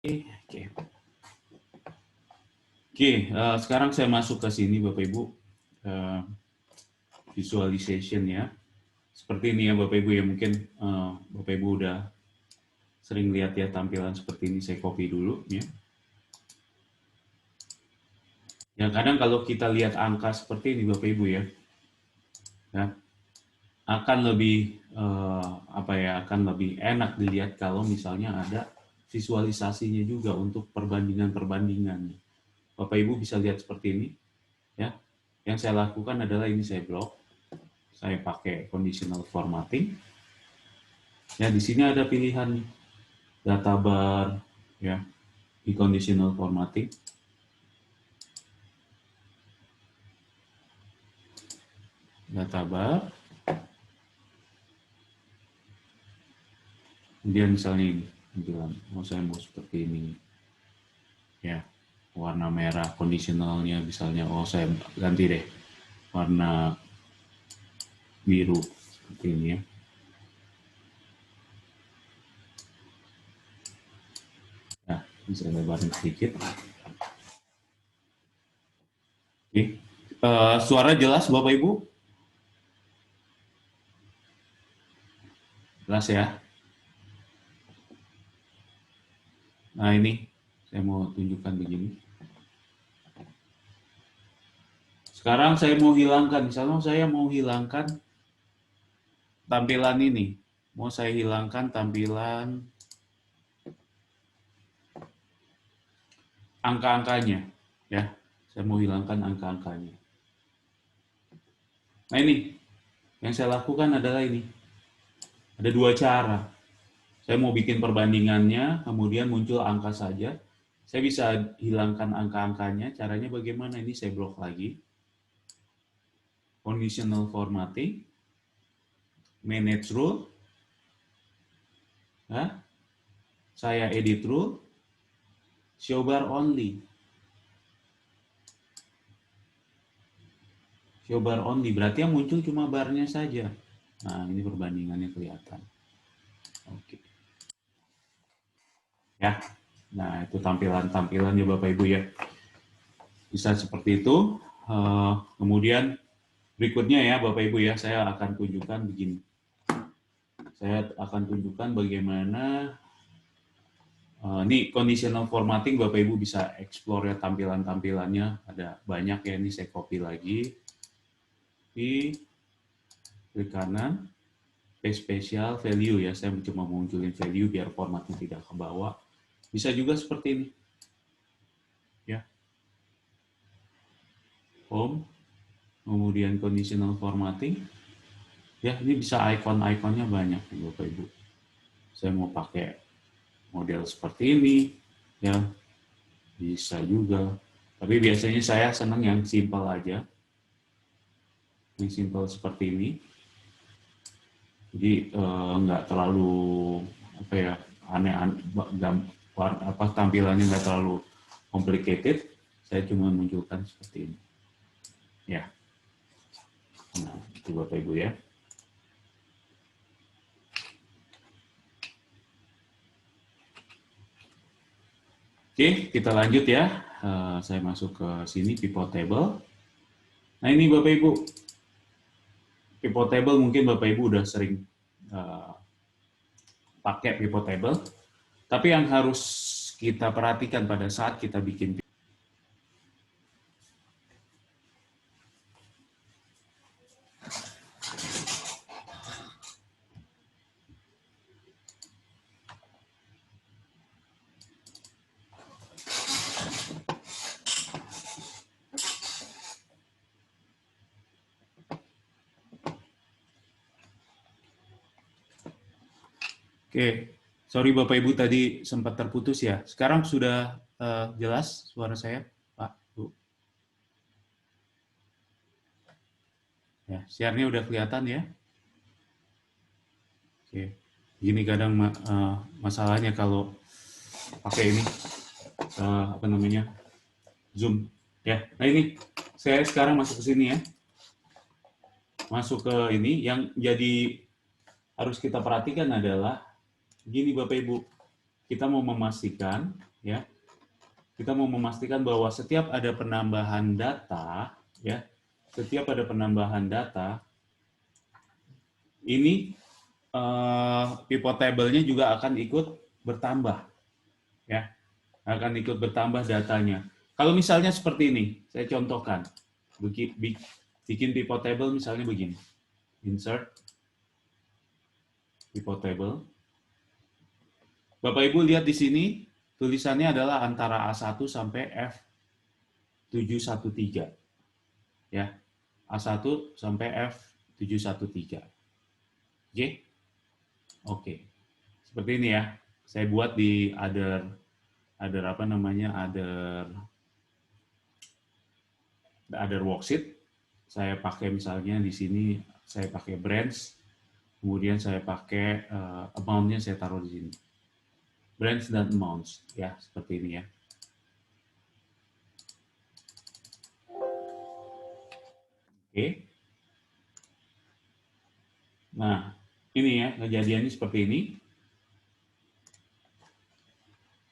Oke. Sekarang saya masuk ke sini Bapak Ibu, visualization ya. Seperti ini ya Bapak Ibu ya, mungkin Bapak Ibu udah sering lihat ya tampilan seperti ini. Saya copy dulu ya. Ya kadang kalau kita lihat angka seperti ini Bapak Ibu ya, akan lebih akan lebih enak dilihat kalau misalnya ada visualisasinya juga untuk perbandingan-perbandingan. Bapak Ibu bisa lihat seperti ini ya. Yang saya lakukan adalah ini saya blok. Saya pakai conditional formatting. Ya, di sini ada pilihan data bar ya, di conditional formatting. Data bar. Kemudian misalnya ini, bilang saya mau seperti ini. Ya, warna merah conditionalnya misalnya saya ganti deh warna biru seperti ini ya. Nah, bisa lebarin sedikit. Oke. Suara jelas Bapak Ibu? Jelas ya. Nah ini saya mau tunjukkan begini. Sekarang saya mau hilangkan, misalnya saya mau hilangkan tampilan ini. Mau saya hilangkan tampilan angka-angkanya. Ya, saya mau hilangkan angka-angkanya. Nah ini, yang saya lakukan adalah ini. Ada dua cara. Saya mau bikin perbandingannya, kemudian muncul angka saja. Saya bisa hilangkan angka-angkanya. Caranya bagaimana? Ini saya blok lagi. Conditional formatting. Manage rule. Ya. Saya edit rule. Show bar only. Show bar only. Berarti yang muncul cuma barnya saja. Nah, ini perbandingannya kelihatan. Oke. Ya. Nah, itu tampilannya Bapak Ibu ya. Bisa seperti itu. Kemudian berikutnya ya Bapak Ibu ya, saya akan tunjukkan begini. Saya akan tunjukkan bagaimana ini conditional formatting. Bapak Ibu bisa explore ya tampilan-tampilannya. Ada banyak ya, ini saya copy lagi. Di klik kanan, paste spesial value ya. Saya cuma munculin value biar formatnya tidak ke bawah. Bisa juga seperti ini. Ya. Home, kemudian conditional formatting. Ya, ini bisa icon-iconnya banyak Bapak Ibu. Saya mau pakai model seperti ini, ya bisa juga. Tapi biasanya saya senang yang simple aja, yang simple seperti ini. Jadi nggak terlalu apa ya aneh-aneh, tampilannya nggak terlalu complicated. Saya cuma munculkan seperti ini. Ya, nah itu Bapak Ibu ya. Oke, kita lanjut ya. Saya masuk ke sini, pivot table. Nah ini Bapak Ibu, pivot table mungkin Bapak Ibu udah sering pakai pivot table. Tapi yang harus kita perhatikan pada saat kita bikin Oke, sorry Bapak Ibu tadi sempat terputus ya. Sekarang sudah jelas suara saya, Pak, Bu. Ya, share-nya udah kelihatan ya. Oke, gini kadang masalahnya kalau pakai ini apa namanya Zoom. Ya, nah ini saya sekarang masuk ke sini ya. Masuk ke ini yang jadi harus kita perhatikan adalah gini Bapak Ibu, kita mau memastikan ya. Kita mau memastikan bahwa setiap ada penambahan data, ya, setiap ada penambahan data, ini pivot table-nya juga akan ikut bertambah, ya, akan ikut bertambah datanya. Kalau misalnya seperti ini, saya contohkan, bikin pivot table misalnya begini, insert pivot table. Bapak Ibu lihat di sini tulisannya adalah antara A1 sampai F713, ya, A1 sampai F713. Oke, oke, seperti ini ya. Saya buat di other apa namanya, other worksheet. Saya pakai misalnya di sini saya pakai branch, kemudian saya pakai amount-nya saya taruh di sini. Branch dan amounts, ya, seperti ini ya. Oke. Nah, ini ya, kejadiannya seperti ini.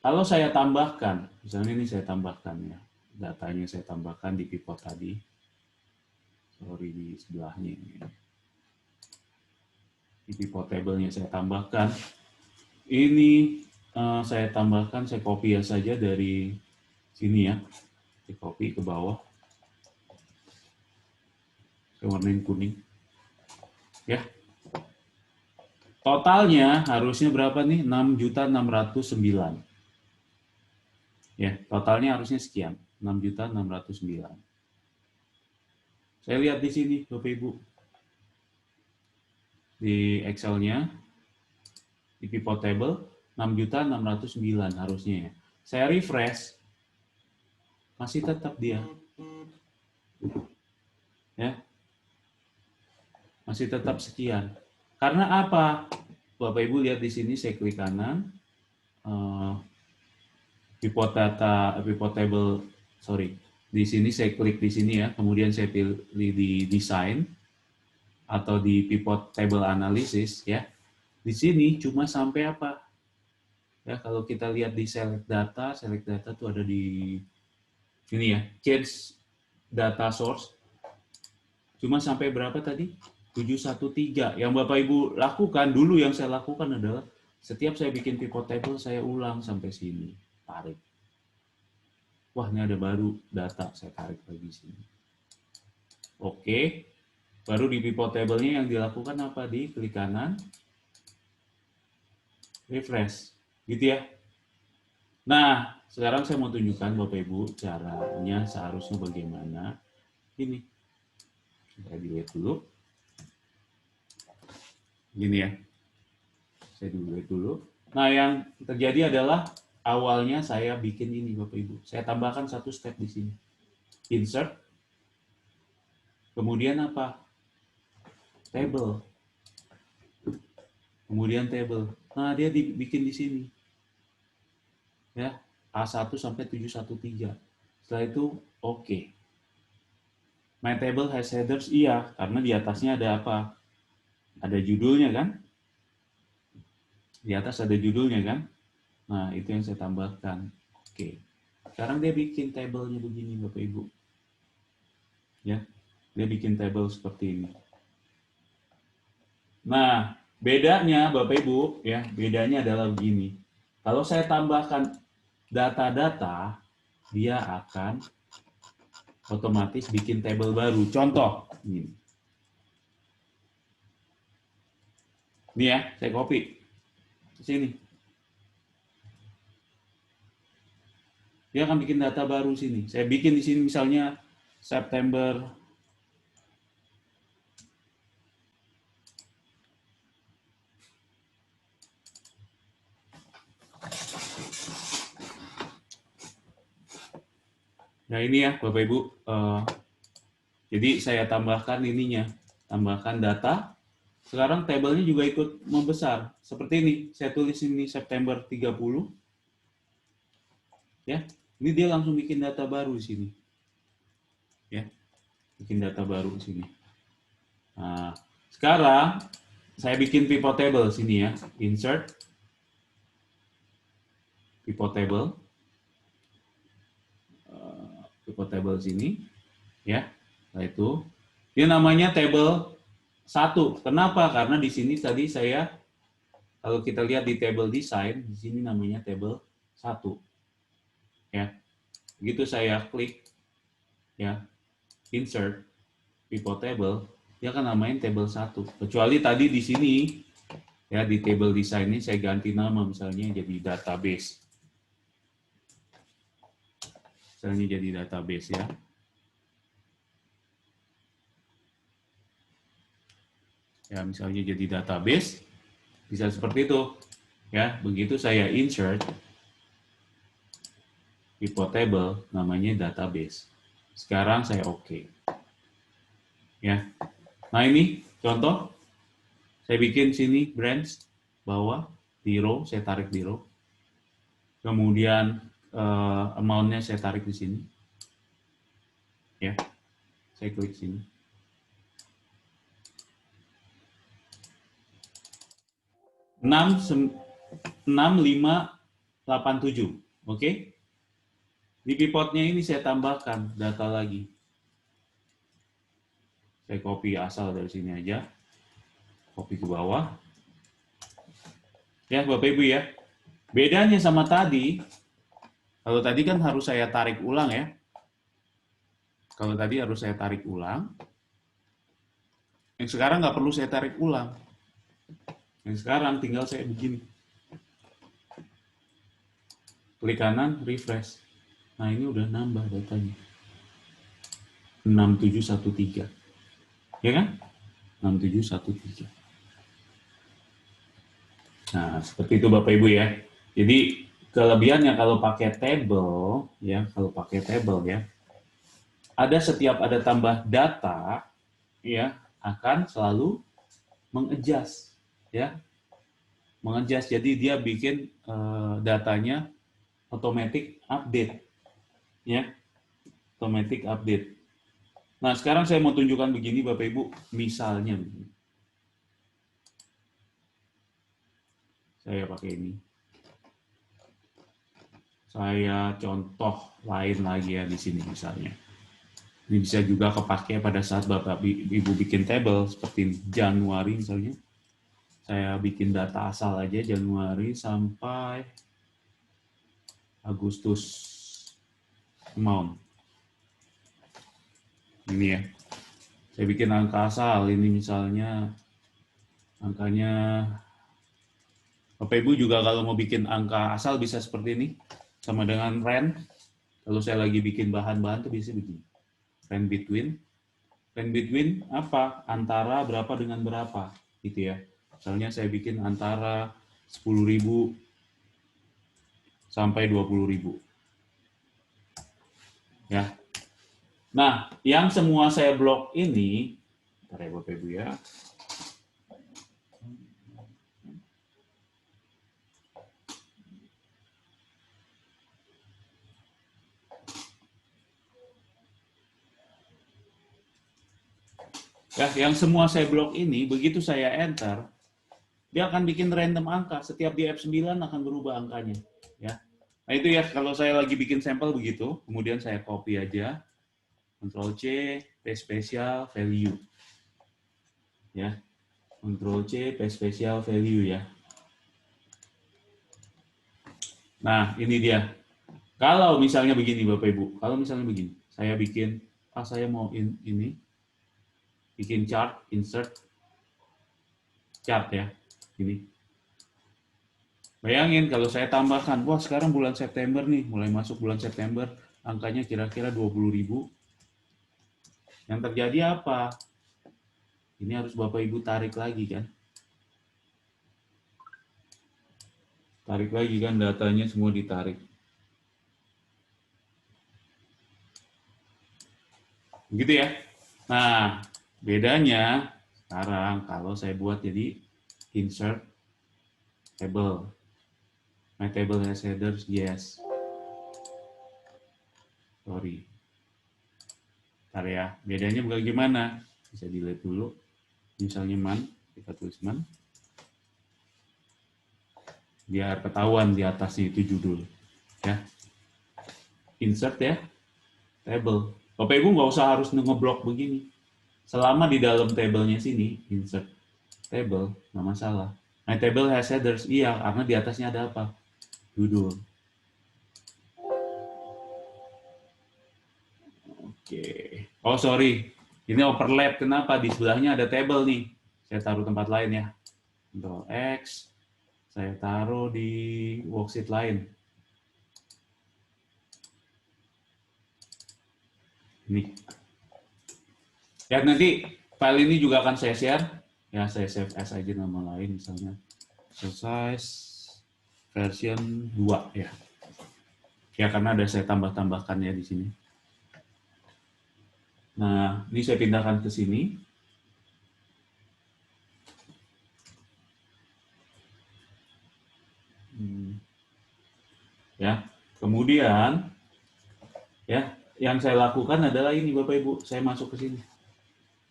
Kalau saya tambahkan, misalnya ini saya tambahkan ya, datanya saya tambahkan di pivot tadi. Sorry, di sebelahnya ini. Di pivot table-nya saya tambahkan. Ini saya tambahkan, saya copy ya saja dari sini ya. Saya copy ke bawah. Saya warnain kuning. Ya. Totalnya harusnya berapa nih? 6.609. Ya, totalnya harusnya sekian. 6.609. Saya lihat di sini, Bapak Ibu. Di Excel-nya, di pivot table, 6.609 harusnya ya. Saya refresh, masih tetap dia. Ya, masih tetap sekian. Karena apa? Bapak Ibu lihat di sini, saya klik kanan, pivot table, sorry. Di sini saya klik di sini ya, kemudian saya pilih di design atau di pivot table analysis ya. Di sini cuma sampai apa? Ya, kalau kita lihat di select data tuh ada di ini ya, change data source. Cuma sampai berapa tadi? 713. Yang Bapak Ibu lakukan dulu, yang saya lakukan adalah setiap saya bikin pivot table saya ulang sampai sini, tarik. Wah, ini ada baru data, saya tarik lagi sini. Oke. Baru di pivot table-nya yang dilakukan apa? Di klik kanan, refresh. Gitu ya. Nah, sekarang saya mau tunjukkan Bapak Ibu caranya seharusnya bagaimana. Ini. Saya delete dulu. Gini ya. Saya delete dulu. Nah, yang terjadi adalah awalnya saya bikin ini Bapak Ibu. Saya tambahkan satu step di sini. Insert. Kemudian apa? Table. Kemudian table. Nah, dia dibikin di sini. Ya, A1 sampai 713. Setelah itu oke. My table has headers, iya, karena di atasnya ada apa? Ada judulnya kan? Di atas ada judulnya kan? Nah, itu yang saya tambahkan. Oke. Sekarang dia bikin tabelnya begini Bapak Ibu. Ya. Dia bikin table seperti ini. Nah, bedanya Bapak Ibu, ya, bedanya adalah begini. Kalau saya tambahkan data-data, dia akan otomatis bikin table baru. Contoh, ini. Ini ya, saya copy ke sini. Dia akan bikin data baru sini. Saya bikin di sini misalnya September. Nah ini ya Bapak Ibu. Jadi saya tambahkan ininya, tambahkan data. Sekarang tabelnya juga ikut membesar. Seperti ini, saya tulis ini September 30. Ya, ini dia langsung bikin data baru di sini. Ya, bikin data baru di sini. Nah, sekarang saya bikin pivot table sini ya, insert pivot table. pivot table sini, ya. Nah itu, dia namanya table 1. Kenapa? Karena di sini tadi saya, kalau kita lihat di table design, di sini namanya table 1. Ya, begitu saya klik, ya, insert pivot table, dia akan namain table 1. Kecuali tadi di sini, ya, di table design ini saya ganti nama, misalnya jadi database. Misalnya jadi database, ya. Ya, misalnya jadi database, bisa seperti itu. Ya, begitu saya insert pivot table, namanya database. Sekarang saya oke. Ya. Nah, ini contoh. Saya bikin sini branch bawah di row, saya tarik di row. Kemudian amount-nya saya tarik di sini. Ya. Saya klik sini. 6587. Oke? Di pivotnya ini saya tambahkan data lagi. Saya copy asal dari sini aja. Copy ke bawah. Ya, Bapak Ibu ya. Bedanya sama tadi, kalau tadi kan harus saya tarik ulang ya. Kalau tadi harus saya tarik ulang. Yang sekarang nggak perlu saya tarik ulang. Yang sekarang tinggal saya begini. Klik kanan, refresh. Nah, ini udah nambah datanya. 6713. Ya kan? 6713. Nah, seperti itu Bapak Ibu ya. Jadi kelebihannya kalau pakai table ya, ada setiap ada tambah data ya akan selalu mengadjust ya. Mengadjust, jadi dia bikin datanya automatic update ya. Automatic update. Nah, sekarang saya mau tunjukkan begini Bapak Ibu, misalnya begini. Saya pakai ini. Saya contoh lain lagi ya di sini misalnya. Ini bisa juga kepake pada saat Bapak Ibu bikin table seperti Januari misalnya. Saya bikin data asal aja Januari sampai Agustus amount. Ini ya. Saya bikin angka asal ini misalnya angkanya. Bapak Ibu juga kalau mau bikin angka asal bisa seperti ini. Sama dengan range. Kalau saya lagi bikin bahan-bahan tuh bisa begini. Range between. Range between apa? Antara berapa dengan berapa gitu ya. Misalnya saya bikin antara 10.000 sampai 20.000. Ya. Nah, yang semua saya blok ini, bentar ya Bapak Ibu ya. Ya, yang semua saya blok ini, begitu saya enter, dia akan bikin random angka. Setiap di F9 akan berubah angkanya. Ya. Nah itu ya, kalau saya lagi bikin sampel begitu, kemudian saya copy aja, Ctrl C, paste spesial, value. Ya, Ctrl C, paste spesial, value ya. Nah, ini dia. Kalau misalnya begini Bapak Ibu, kalau misalnya begini, saya bikin, saya mau ini, bikin chart, insert, chart ya, ini. Bayangin kalau saya tambahkan, wah sekarang bulan September nih, mulai masuk bulan September, angkanya kira-kira 20.000. Yang terjadi apa? Ini harus Bapak Ibu tarik lagi kan. Tarik lagi kan, datanya semua ditarik. Begitu ya. Nah, bedanya sekarang kalau saya buat jadi insert table. My table has headers, yes. Sorry. Bentar ya, bedanya bagaimana? Bisa dilihat dulu. Misalnya man, kita tulis man. Biar ketahuan di atasnya itu judul. Ya. Insert ya. table. Bapak Ibu nggak usah harus ngeblok begini. Selama di dalam tabelnya sini, insert table, nggak masalah. My table has headers, iya, karena di atasnya ada apa? Judul. Oke. Oh, sorry. Ini overlap. Kenapa? Di sebelahnya ada table nih. Saya taruh tempat lain ya. Ctrl X. Saya taruh di worksheet lain. Ini. Ya, nanti file ini juga akan saya share. Ya, saya save as aja nama lain misalnya. Exercise version 2 ya. Ya, karena ada saya tambah-tambahkan ya di sini. Nah, ini saya pindahkan ke sini. Ya, kemudian ya, yang saya lakukan adalah ini Bapak Ibu, saya masuk ke sini.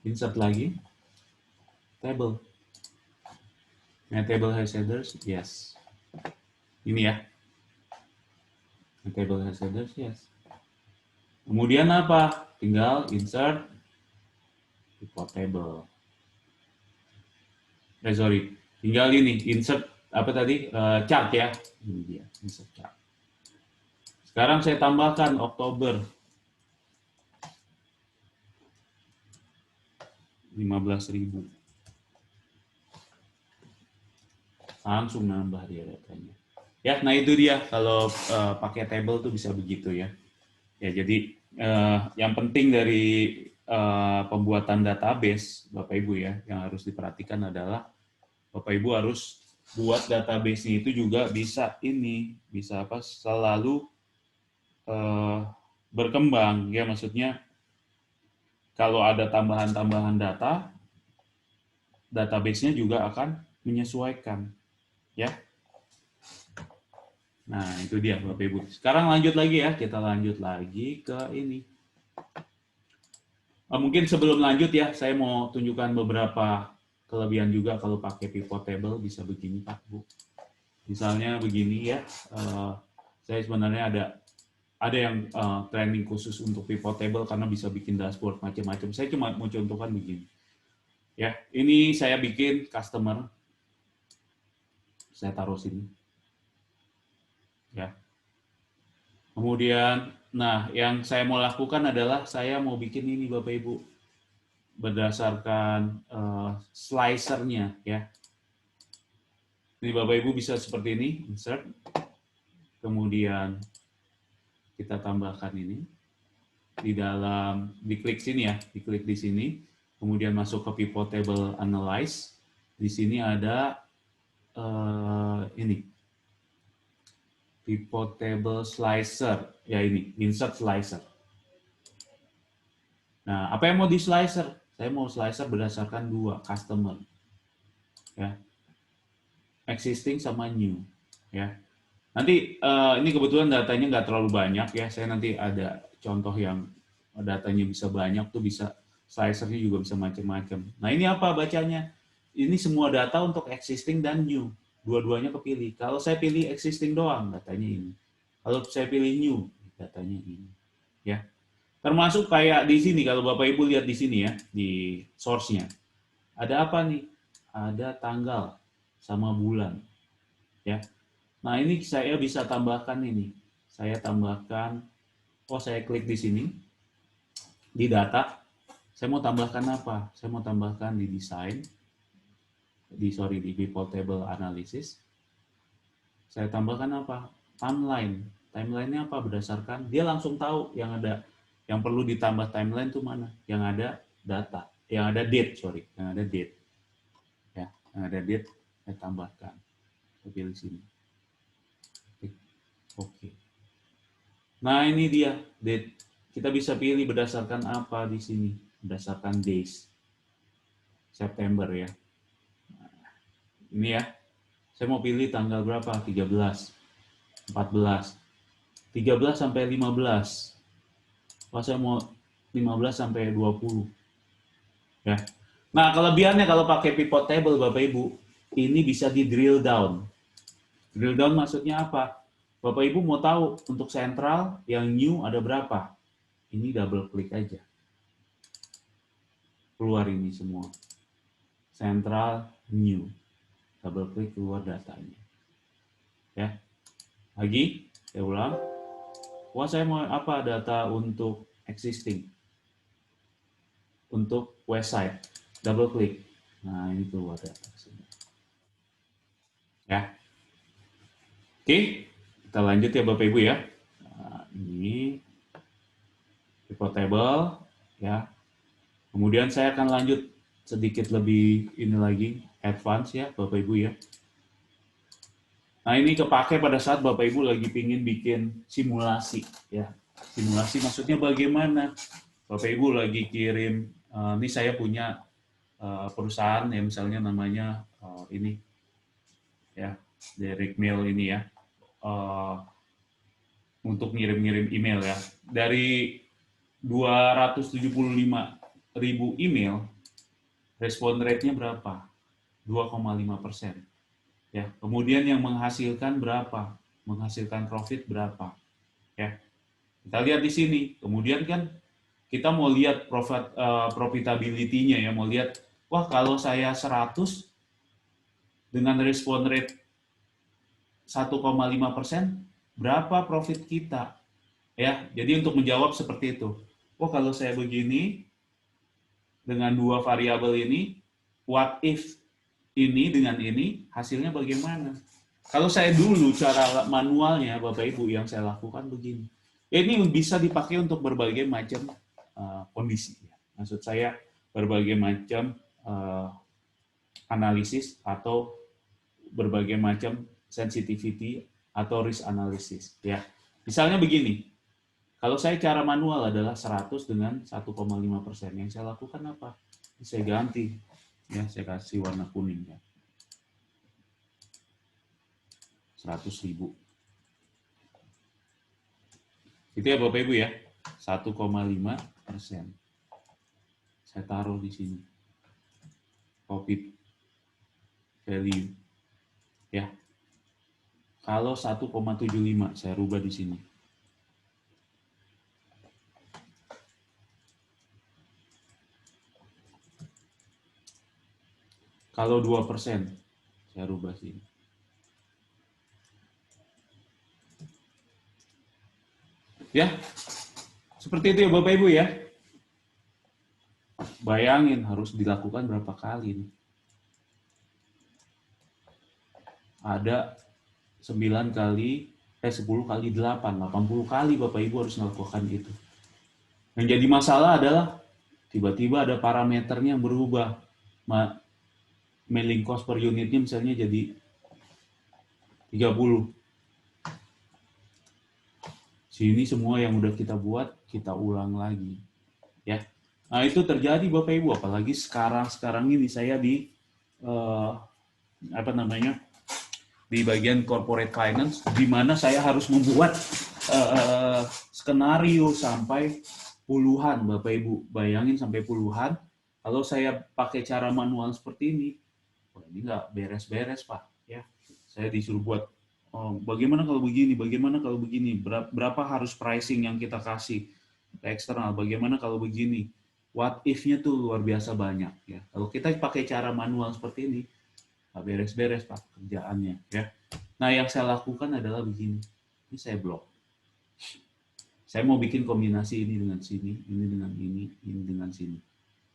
Insert lagi. Table. My table has headers, yes. Ini ya. My table has headers, yes. Kemudian apa? Tinggal insert report table. Sorry. Tinggal ini, insert apa tadi? Chart ya. Ini dia, insert chart. Sekarang saya tambahkan Oktober. 15.000. Langsung nambah dia datanya. Ya, nah itu dia kalau pakai table tuh bisa begitu ya. Ya, jadi yang penting dari pembuatan database Bapak Ibu ya, yang harus diperhatikan adalah Bapak Ibu harus buat database-nya itu juga bisa apa selalu berkembang ya, maksudnya kalau ada tambahan-tambahan data, database-nya juga akan menyesuaikan ya. Nah, itu dia Bapak Ibu. Sekarang lanjut lagi ya, kita lanjut lagi ke ini. Mungkin sebelum lanjut ya, saya mau tunjukkan beberapa kelebihan juga kalau pakai pivot table bisa begini Pak Bu. Misalnya begini ya, saya sebenarnya ada yang training khusus untuk pivot table karena bisa bikin dashboard macam-macam. Saya cuma mau contohkan begini. Ya, ini saya bikin customer. Saya taruh sini. Ya. Kemudian, nah yang saya mau lakukan adalah saya mau bikin ini Bapak Ibu berdasarkan slicernya ya. Ini Bapak Ibu bisa seperti ini, insert. Kemudian kita tambahkan ini di dalam, diklik sini ya, diklik di sini. Kemudian masuk ke pivot table analyze. Di sini ada ini pivot table slicer, ya ini, insert slicer. Nah, apa yang mau di slicer? Saya mau slicer berdasarkan dua, customer. Ya. Existing sama new. Ya. Nanti ini kebetulan datanya nggak terlalu banyak ya, saya nanti ada contoh yang datanya bisa banyak, tuh bisa, slicernya juga bisa macam-macam. Nah, ini apa bacanya? Ini semua data untuk existing dan new. Dua-duanya kepilih. Kalau saya pilih existing doang, datanya ini. Kalau saya pilih new, datanya ini. Ya. Termasuk kayak di sini, kalau Bapak Ibu lihat di sini ya, di source-nya. Ada apa nih? Ada tanggal sama bulan. Ya. Nah, ini saya bisa tambahkan ini. Saya tambahkan, saya klik di sini, di data. Saya mau tambahkan apa? Saya mau tambahkan di desain, di pivot table analysis. Saya tambahkan apa? Timeline. Timeline-nya apa? Berdasarkan dia langsung tahu yang ada, yang perlu ditambah timeline itu mana? Yang ada data, yang ada date, yang ada date. Ya, yang ada date saya tambahkan. Saya pilih sini. Oke. Nah, ini dia date. Kita bisa pilih berdasarkan apa di sini? Berdasarkan days. September ya. Ini ya, saya mau pilih tanggal berapa? 13, 14, 13 sampai 15. Saya mau 15 sampai 20. Ya. Nah, kelebihannya kalau pakai pivot table Bapak Ibu, ini bisa di drill down. Drill down maksudnya apa? Bapak Ibu mau tahu untuk sentral yang new ada berapa? Ini double klik aja. Keluar ini semua. Central New. Double klik keluar datanya. Ya. Lagi, saya ulang. Wah, saya mau apa data untuk existing. Untuk website. Double klik. Nah, ini keluar data. Ya. Oke, kita lanjut ya Bapak Ibu ya. Nah, ini pivot table ya. Kemudian saya akan lanjut sedikit lebih ini lagi advance ya Bapak Ibu ya. Nah, ini kepake pada saat Bapak Ibu lagi pingin bikin simulasi ya. Simulasi maksudnya bagaimana? Bapak Ibu lagi kirim ini saya punya perusahaan ya misalnya namanya ini ya, Derek Mail ini ya. Untuk ngirim-ngirim email ya. Dari 275.000 email, respon rate-nya berapa? 2,5%. Ya. Kemudian yang menghasilkan berapa? Menghasilkan profit berapa? Ya. Kita lihat di sini. Kemudian kan kita mau lihat profitability-nya ya, mau lihat wah kalau saya 100 dengan respon rate 1,5%, berapa profit kita? Ya, jadi untuk menjawab seperti itu. Oh, kalau saya begini dengan dua variabel ini, what if ini dengan ini hasilnya bagaimana? Kalau saya dulu cara manualnya Bapak Ibu yang saya lakukan begini. Ini bisa dipakai untuk berbagai macam kondisi. Maksud saya berbagai macam analisis atau berbagai macam sensitivity atau risk analysis ya. Misalnya begini, kalau saya cara manual adalah 100 dengan 1,5%. Yang saya lakukan apa? Saya ganti. Ya, saya kasih warna kuning ya. 100.000. Itu ya Bapak Ibu ya. 1,5%. Saya taruh di sini. Profit value. Ya. Kalau 1,75 saya rubah di sini. Kalau 2%, saya rubah sini. Ya, seperti itu ya Bapak Ibu ya. Bayangin harus dilakukan berapa kali nih. Ada 9 kali, 10 kali 8, 80 kali Bapak Ibu harus melakukan itu. Yang jadi masalah adalah tiba-tiba ada parameternya yang berubah. Mailing cost per unitnya misalnya jadi 30. Sini semua yang udah kita buat, kita ulang lagi. Ya. Nah itu terjadi Bapak Ibu, apalagi sekarang ini saya di di bagian corporate finance, di mana saya harus membuat skenario sampai puluhan, Bapak Ibu. Bayangin sampai puluhan. Kalau saya pakai cara manual seperti ini, ini nggak beres-beres Pak. Ya, saya disuruh buat bagaimana kalau begini, bagaimana kalau begini, berapa harus pricing yang kita kasih ke eksternal, bagaimana kalau begini. What if-nya tuh luar biasa banyak ya. Kalau kita pakai cara manual seperti ini, nggak beres-beres Pak kerjaannya ya. Nah yang saya lakukan adalah begini, ini saya blok. Saya mau bikin kombinasi ini dengan sini, ini dengan ini dengan sini.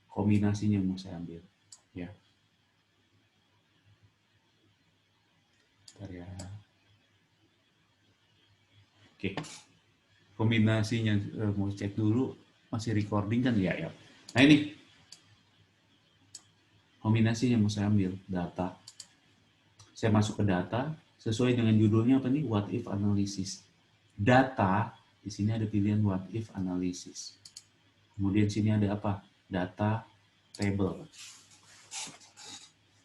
Kombinasinya yang mau saya ambil ya. Bentar ya. Oke. Kombinasinya mau cek dulu masih recording kan ya. Nah ini kombinasinya mau saya ambil data. Saya masuk ke data sesuai dengan judulnya apa nih? What if analysis. Data di sini ada pilihan what if analysis. Kemudian sini ada apa? Data table.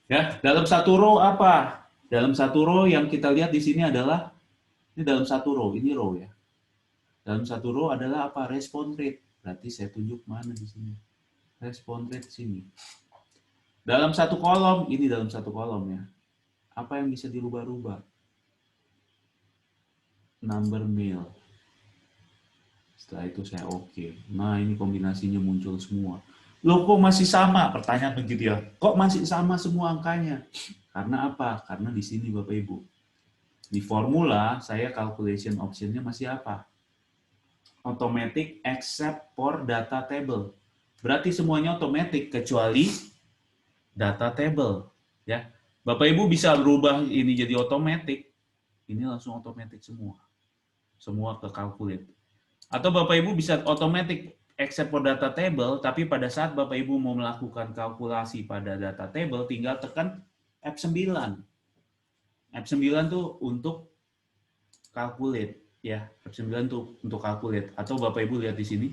Ya, dalam satu row apa? Dalam satu row yang kita lihat di sini adalah ini dalam satu row, ini row ya. Dalam satu row adalah apa? Respon rate. Berarti saya tunjuk mana di sini? Respon rate sini. Dalam satu kolom, ini dalam satu kolom ya. Apa yang bisa dirubah-rubah? Number mail. Setelah itu saya oke. Nah, ini kombinasinya muncul semua. Loh, kok masih sama? Pertanyaan begitu ya. Kok masih sama semua angkanya? Karena apa? Karena di sini Bapak Ibu. Di formula, saya calculation option-nya masih apa? Automatic except for data table. Berarti semuanya otomatis kecuali data table. Ya, Bapak Ibu bisa berubah ini jadi otomatis. Ini langsung otomatis semua. Semua ke calculate. Atau Bapak Ibu bisa otomatis except for data table, tapi pada saat Bapak Ibu mau melakukan kalkulasi pada data table, tinggal tekan F9. F9 tuh untuk calculate, ya. F9 tuh untuk calculate. Atau Bapak Ibu lihat di sini,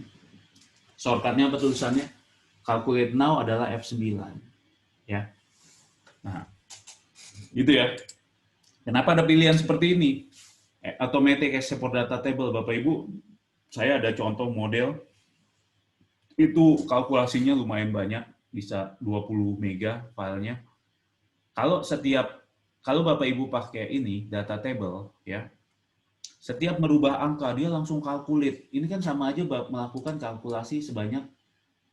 shortcutnya apa tulisannya? Calculate now adalah F9. Ya. Nah, gitu ya. Kenapa ada pilihan seperti ini? Automatic except for data table, Bapak Ibu, saya ada contoh model, itu kalkulasinya lumayan banyak, bisa 20 mega filenya. Kalau Bapak Ibu pakai ini, data table, ya, setiap merubah angka, dia langsung calculate. Ini kan sama aja melakukan kalkulasi sebanyak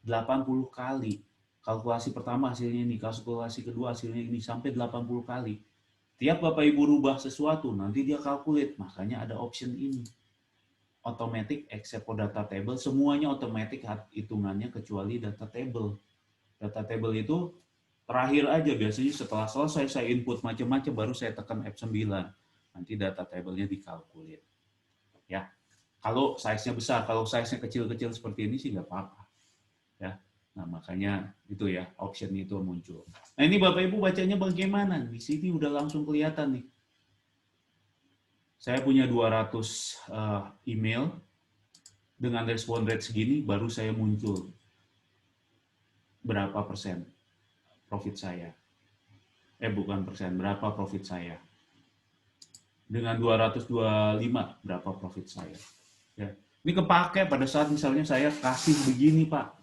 80 kali. Kalkulasi pertama hasilnya ini, kalkulasi kedua hasilnya ini, sampai 80 kali. Tiap Bapak Ibu rubah sesuatu, nanti dia calculate. Makanya ada option ini. Automatic except for data table, semuanya otomatis hitungannya kecuali data table. Data table itu terakhir aja, biasanya setelah selesai saya input macam-macam baru saya tekan F9. Nanti data table-nya dikalkulir. Ya. Kalau size-nya besar, kalau size-nya kecil-kecil seperti ini sih nggak apa-apa. Ya. Nah, makanya itu ya, option itu muncul. Nah, ini Bapak Ibu bacanya bagaimana? Di sini udah langsung kelihatan nih. Saya punya 200 email dengan respon rate segini, baru saya muncul berapa persen profit saya. Bukan persen, berapa profit saya. Dengan 225, berapa profit saya. Ya. Ini kepake pada saat misalnya saya kasih begini, Pak.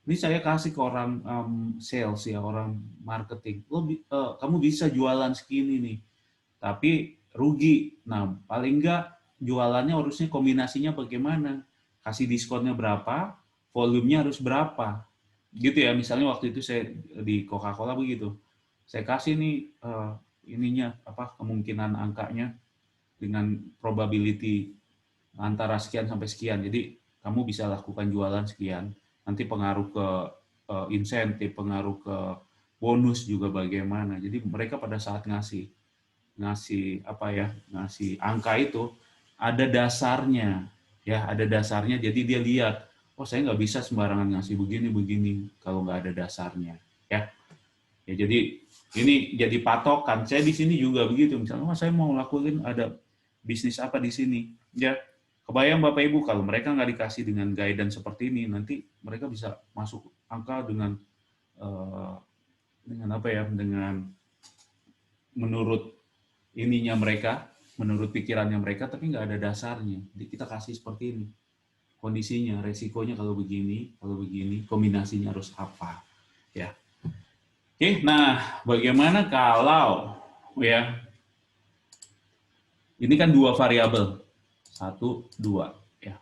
Ini saya kasih ke orang sales, ya, orang marketing. Kamu bisa jualan segini nih, tapi rugi. Nah, paling enggak jualannya harusnya kombinasinya bagaimana? Kasih diskonnya berapa, volumenya harus berapa. Gitu ya, misalnya waktu itu saya di Coca-Cola begitu. Saya kasih nih ininya apa kemungkinan angkanya dengan probability antara sekian sampai sekian. Jadi kamu bisa lakukan jualan sekian. Nanti pengaruh ke insentif, pengaruh ke bonus juga bagaimana. Jadi mereka pada saat ngasih apa ya, ngasih angka itu ada dasarnya, ya, ada dasarnya. Jadi dia lihat, oh saya nggak bisa sembarangan ngasih begini kalau nggak ada dasarnya, ya. Ya jadi ini jadi patokan. Saya di sini juga begitu. Misalnya, oh, saya mau lakuin ada bisnis apa di sini, ya. Kebayang Bapak Ibu kalau mereka nggak dikasih dengan guidance seperti ini, nanti mereka bisa masuk angka dengan apa ya, dengan menurut ininya mereka, menurut pikirannya mereka, tapi nggak ada dasarnya. Jadi kita kasih seperti ini. Kondisinya, resikonya kalau begini, kombinasinya harus apa, ya. Oke, nah bagaimana kalau, ya, ini kan dua variabel, 1, 2, ya.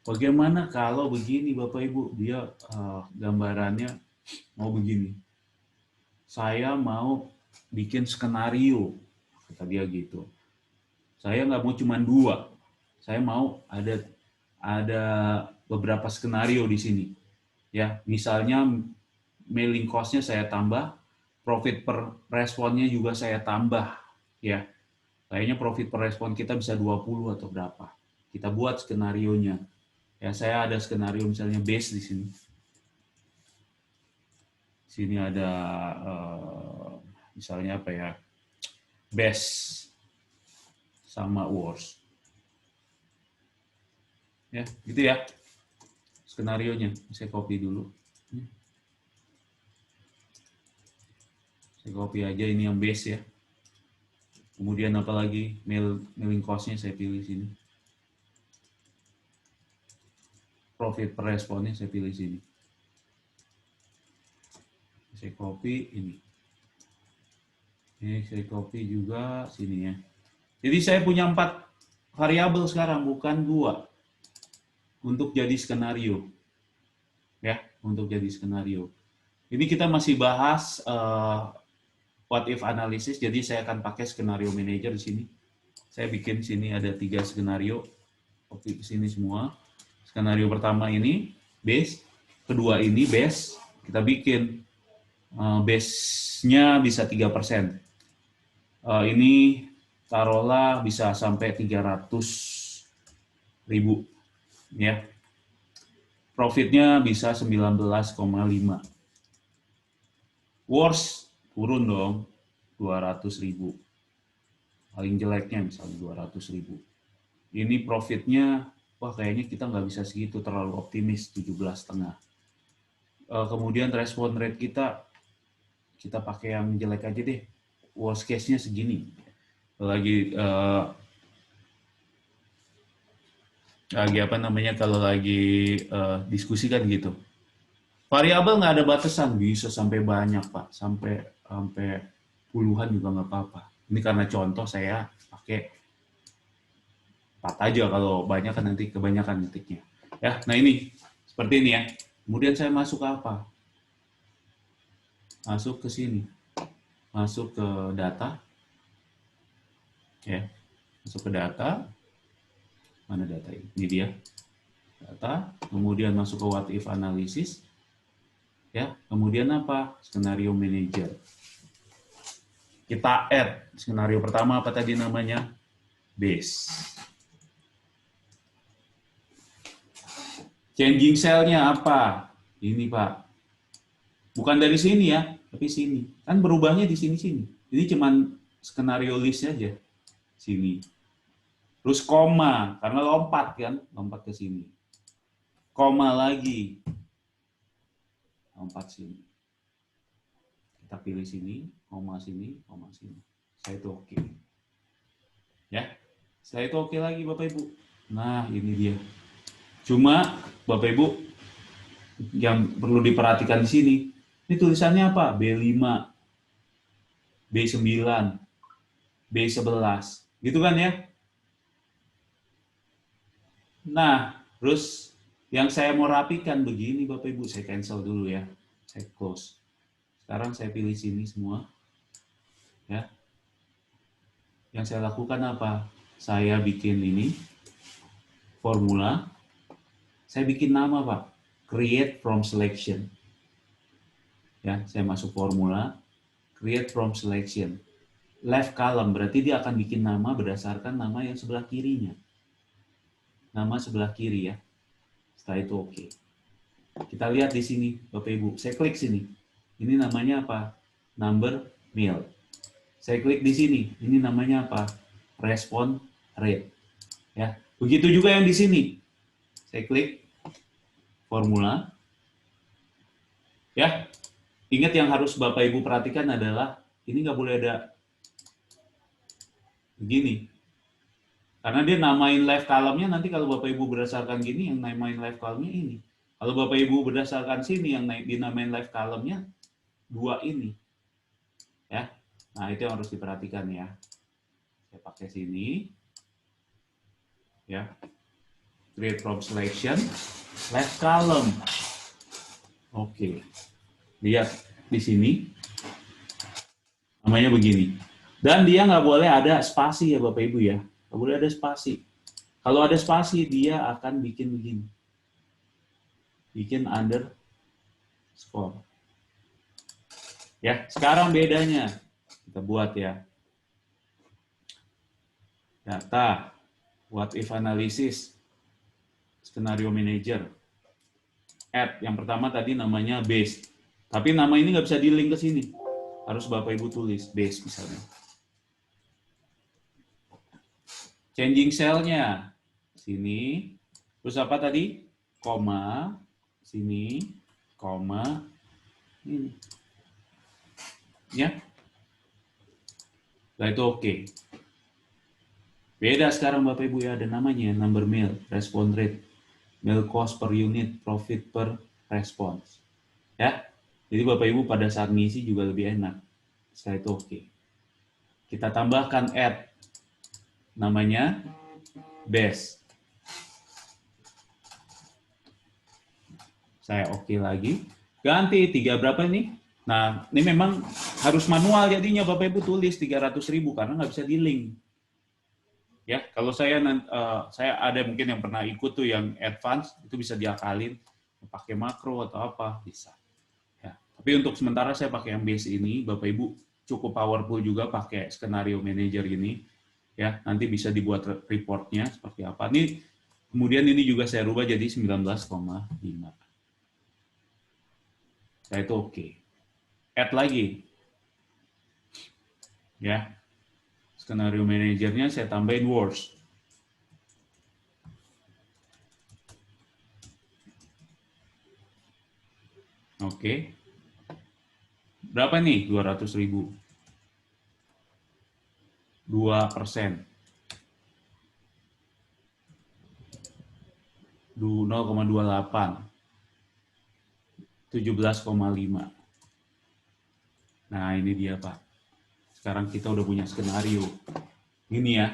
Bagaimana kalau begini Bapak Ibu, dia gambarannya mau begini. Saya mau bikin skenario, kata dia gitu. Saya nggak mau cuma 2, saya mau ada beberapa skenario di sini. Ya, misalnya mailing cost-nya saya tambah, profit per responnya juga saya tambah, ya. Kayaknya profit per respon kita bisa 20 atau berapa. Kita buat skenario-nya. Ya, saya ada skenario misalnya base di sini. Sini ada misalnya apa ya? Best sama worst. Ya, gitu ya. Skenarionya saya copy dulu. Saya copy aja ini yang base ya. Kemudian apalagi mailing cost-nya saya pilih sini. Profit per responnya saya pilih sini. Saya copy ini. Ini saya copy juga sini ya. Jadi saya punya 4 variabel sekarang, bukan 2. untuk jadi skenario. Ya, untuk jadi skenario. Ini kita masih bahas what if analysis, jadi saya akan pakai skenario manager di sini. Saya bikin sini ada 3 skenario, copy ke sini semua. Skenario pertama ini base, kedua ini base, kita bikin base-nya bisa 3%. Ini taruhlah bisa sampai 300.000 ya. Profitnya bisa 19,5. Worst turun dong 200.000. Paling jeleknya misalnya 200.000. Ini profitnya, wah kayaknya kita nggak bisa segitu, terlalu optimis, 17,5. Kemudian respon rate kita pakai yang jelek aja deh. Worst case-nya segini. Lagi apa namanya, kalau lagi diskusi kan gitu. Variabel nggak ada batasan, bisa sampai banyak Pak, sampai puluhan juga nggak apa-apa. Ini karena contoh saya pakai 4 aja, kalau banyak kan nanti kebanyakan detiknya. Ya, nah ini seperti ini ya. Kemudian saya masuk ke apa? Masuk ke sini, masuk ke data, ya, masuk ke data. Mana data ini? Ini dia data. Kemudian masuk ke what if analysis, ya. Kemudian apa? Skenario manager. Kita add skenario pertama apa tadi namanya? Base. Changing cell-nya apa? Ini Pak. Bukan dari sini ya, tapi sini. Kan berubahnya di sini-sini. Ini cuman skenario list aja. Sini. Terus koma, karena lompat kan, lompat ke sini. Koma lagi. Lompat sini. Kita pilih sini, koma sini, koma sini. Saya itu oke. Ya. Setelah itu oke lagi Bapak Ibu. Nah, ini dia. Cuma Bapak Ibu yang perlu diperhatikan di sini. Ini tulisannya apa? B5, B9, B11. Gitu kan ya? Nah, terus yang saya mau rapikan begini Bapak Ibu, saya cancel dulu ya. Saya close. Sekarang saya pilih sini semua. Ya. Yang saya lakukan apa? Saya bikin ini formula. Saya bikin nama, Pak. Create from selection. Ya, saya masuk formula, create from selection. Left column berarti dia akan bikin nama berdasarkan nama yang sebelah kirinya. Nama sebelah kiri ya. Setelah itu oke. Kita lihat di sini, Bapak Ibu. Saya klik sini. Ini namanya apa? Number mail. Saya klik di sini. Ini namanya apa? Respond rate. Ya. Begitu juga yang di sini. Saya klik formula. Ya. Ingat yang harus Bapak Ibu perhatikan adalah ini nggak boleh ada begini. Karena dia namain left column-nya nanti kalau Bapak Ibu berdasarkan gini, yang namain left column-nya ini. Kalau Bapak Ibu berdasarkan sini, yang dinamain left column-nya dua ini. Ya. Nah, itu yang harus diperhatikan ya. Saya pakai sini. Ya. Create from selection, left column. Oke. Lihat di sini. Namanya begini. Dan dia nggak boleh ada spasi ya Bapak Ibu ya. Nggak boleh ada spasi. Kalau ada spasi, dia akan bikin begini. Bikin underscore. Ya, sekarang bedanya. Kita buat ya. Data, what if analysis, skenario manager. Add, yang pertama tadi namanya base. Tapi nama ini nggak bisa di-link ke sini. Harus Bapak Ibu tulis, base misalnya. Changing cell-nya. Sini. Terus apa tadi? Koma. Sini. Koma. Ini. Ya. Nah itu oke. Beda sekarang Bapak Ibu ya. Ada namanya. Number mail. Respond rate. Mail cost per unit. Profit per response. Ya. Jadi Bapak Ibu pada saat ngisi juga lebih enak. Setelah itu oke. Kita tambahkan add. Namanya base. Saya oke lagi. Ganti 3 berapa ini? Nah, ini memang harus manual jadinya Bapak Ibu tulis 300.000 karena nggak bisa di-link. Ya, kalau saya ada mungkin yang pernah ikut tuh yang advance itu bisa diakalin pakai makro atau apa bisa. Ya, tapi untuk sementara saya pakai yang base ini, Bapak Ibu cukup powerful juga pakai skenario manager ini. Ya, nanti bisa dibuat reportnya seperti apa. Ini kemudian ini juga saya rubah jadi 19,5. Saya itu oke. Add lagi. Ya. Skenario manajernya saya tambahin worst. Oke. Berapa nih? 200.000. 2%. 0,28. 17,5. Nah, ini dia, Pak. Sekarang kita udah punya skenario. Ini ya,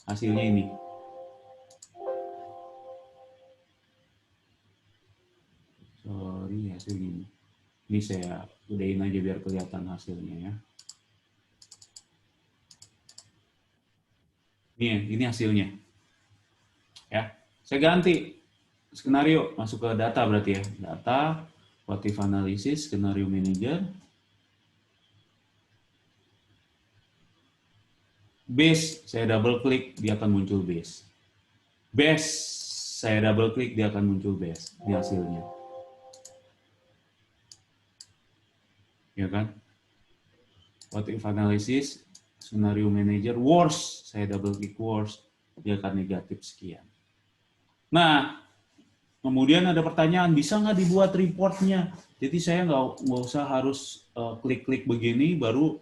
hasilnya ini. Sorry, hasil ini. Ini saya gedein aja biar kelihatan hasilnya ya. Ini hasilnya. Ya, saya ganti skenario masuk ke data berarti ya. Data, what if analysis, skenario manager. Base, saya double klik, dia akan muncul base. Base, saya double klik, dia akan muncul base. Ini hasilnya. Ya kan? What if analysis, scenario manager, worst, saya double klik worst, dia akan negatif sekian. Nah, kemudian ada pertanyaan, bisa nggak dibuat reportnya? Jadi saya nggak usah harus klik-klik begini, baru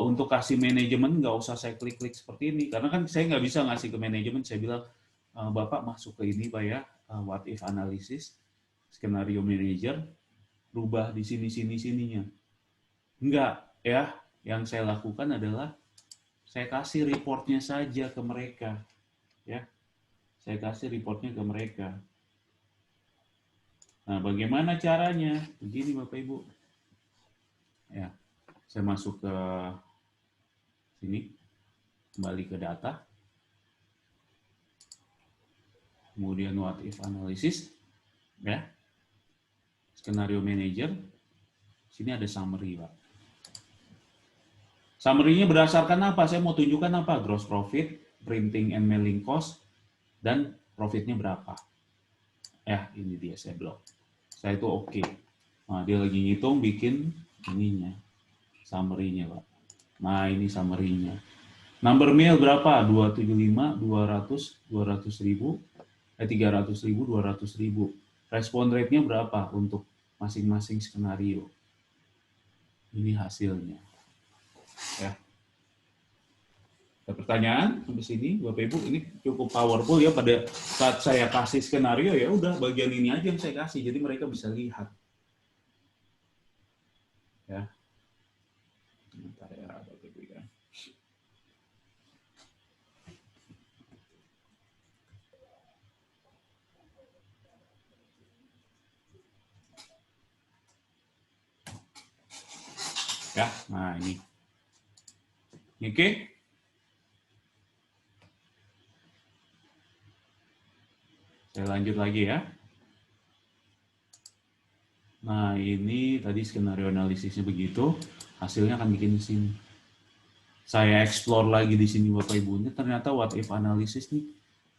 untuk kasih manajemen nggak usah saya klik-klik seperti ini, karena kan saya nggak bisa ngasih ke manajemen, saya bilang, Bapak masuk ke ini Pak ya, what if analysis, skenario manager, rubah di sininya. Enggak, ya. Yang saya lakukan adalah saya kasih reportnya saja ke mereka, ya. Saya kasih reportnya ke mereka. Nah, bagaimana caranya? Begini Bapak Ibu. Ya, saya masuk ke sini, kembali ke data, kemudian what if analysis, ya, skenario manager, sini ada summary, Pak. Summary-nya berdasarkan apa? Saya mau tunjukkan apa? Gross profit, printing and mailing cost, dan profitnya berapa. Ya, ini dia saya blok. Saya itu oke. Nah, dia lagi ngitung bikin ininya, summary-nya, Pak. Nah, ini summary-nya. Number mail berapa? 275, 200, 200.000, 300.000, 200.000. Respon rate-nya berapa untuk masing-masing skenario? Ini hasilnya. Ya. Ada pertanyaan sampai sini, Bapak Ibu? Ini cukup powerful ya. Pada saat saya kasih skenario ya udah bagian ini aja yang saya kasih, jadi mereka bisa lihat. Ya. Bentar ya, Bapak Ibu ya. Ya, nah ini. Oke. Saya lanjut lagi ya. Nah, ini tadi skenario analisisnya begitu, hasilnya akan bikin di sini. Saya explore lagi di sini Bapak Ibu, ini ternyata what if analysis nih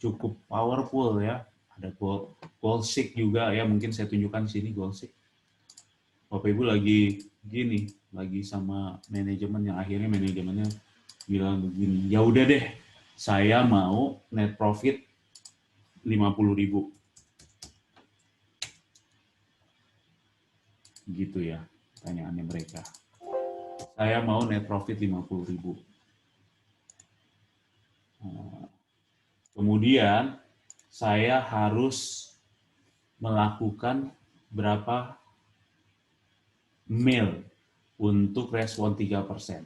cukup powerful ya. Ada goal seek juga ya, mungkin saya tunjukkan di sini goal seek. Bapak Ibu lagi gini, lagi sama manajemen yang akhirnya manajemennya bilang begini, ya udah deh, saya mau net profit 50.000. Gitu ya, pertanyaannya mereka. Saya mau net profit 50.000. Kemudian saya harus melakukan berapa mail untuk respon 3%.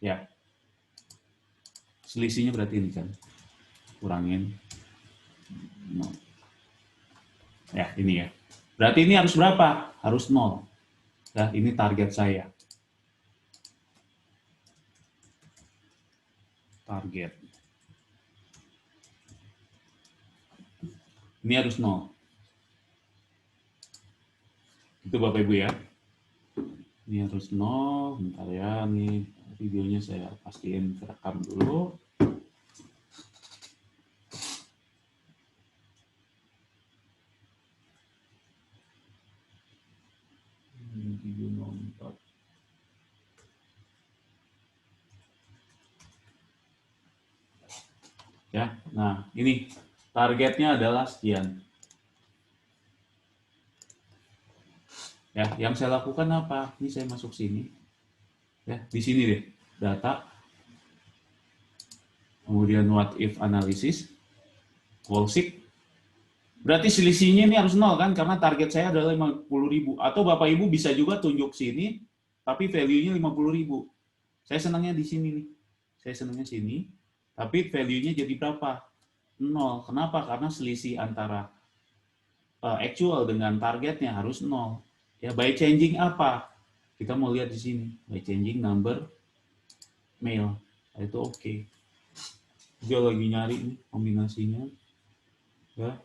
Ya. Selisihnya berarti ini kan. Kurangin. Ya, ini ya. Berarti ini harus berapa? Harus 0. Ya, ini target saya. Target. Ini harus 0. Itu Bapak Ibu ya. Ini harus 0. Bentar ya, nih videonya saya pastiin rekam dulu. Video nonton. Ya, nah ini targetnya adalah sekian. Ya, yang saya lakukan apa? Ini saya masuk sini. Ya, di sini deh, data. Kemudian what if analysis, closing. Berarti selisihnya ini harus 0 kan? Karena target saya adalah 50.000. Atau Bapak Ibu bisa juga tunjuk sini, tapi value-nya 50.000. Saya senangnya di sini nih. Saya senangnya sini, tapi value-nya jadi berapa? 0. Kenapa? Karena selisih antara actual dengan targetnya harus 0. Ya, by changing apa? Kita mau lihat di sini. By changing number mail. Nah, itu oke. Dia lagi nyari nih kombinasinya. Ya.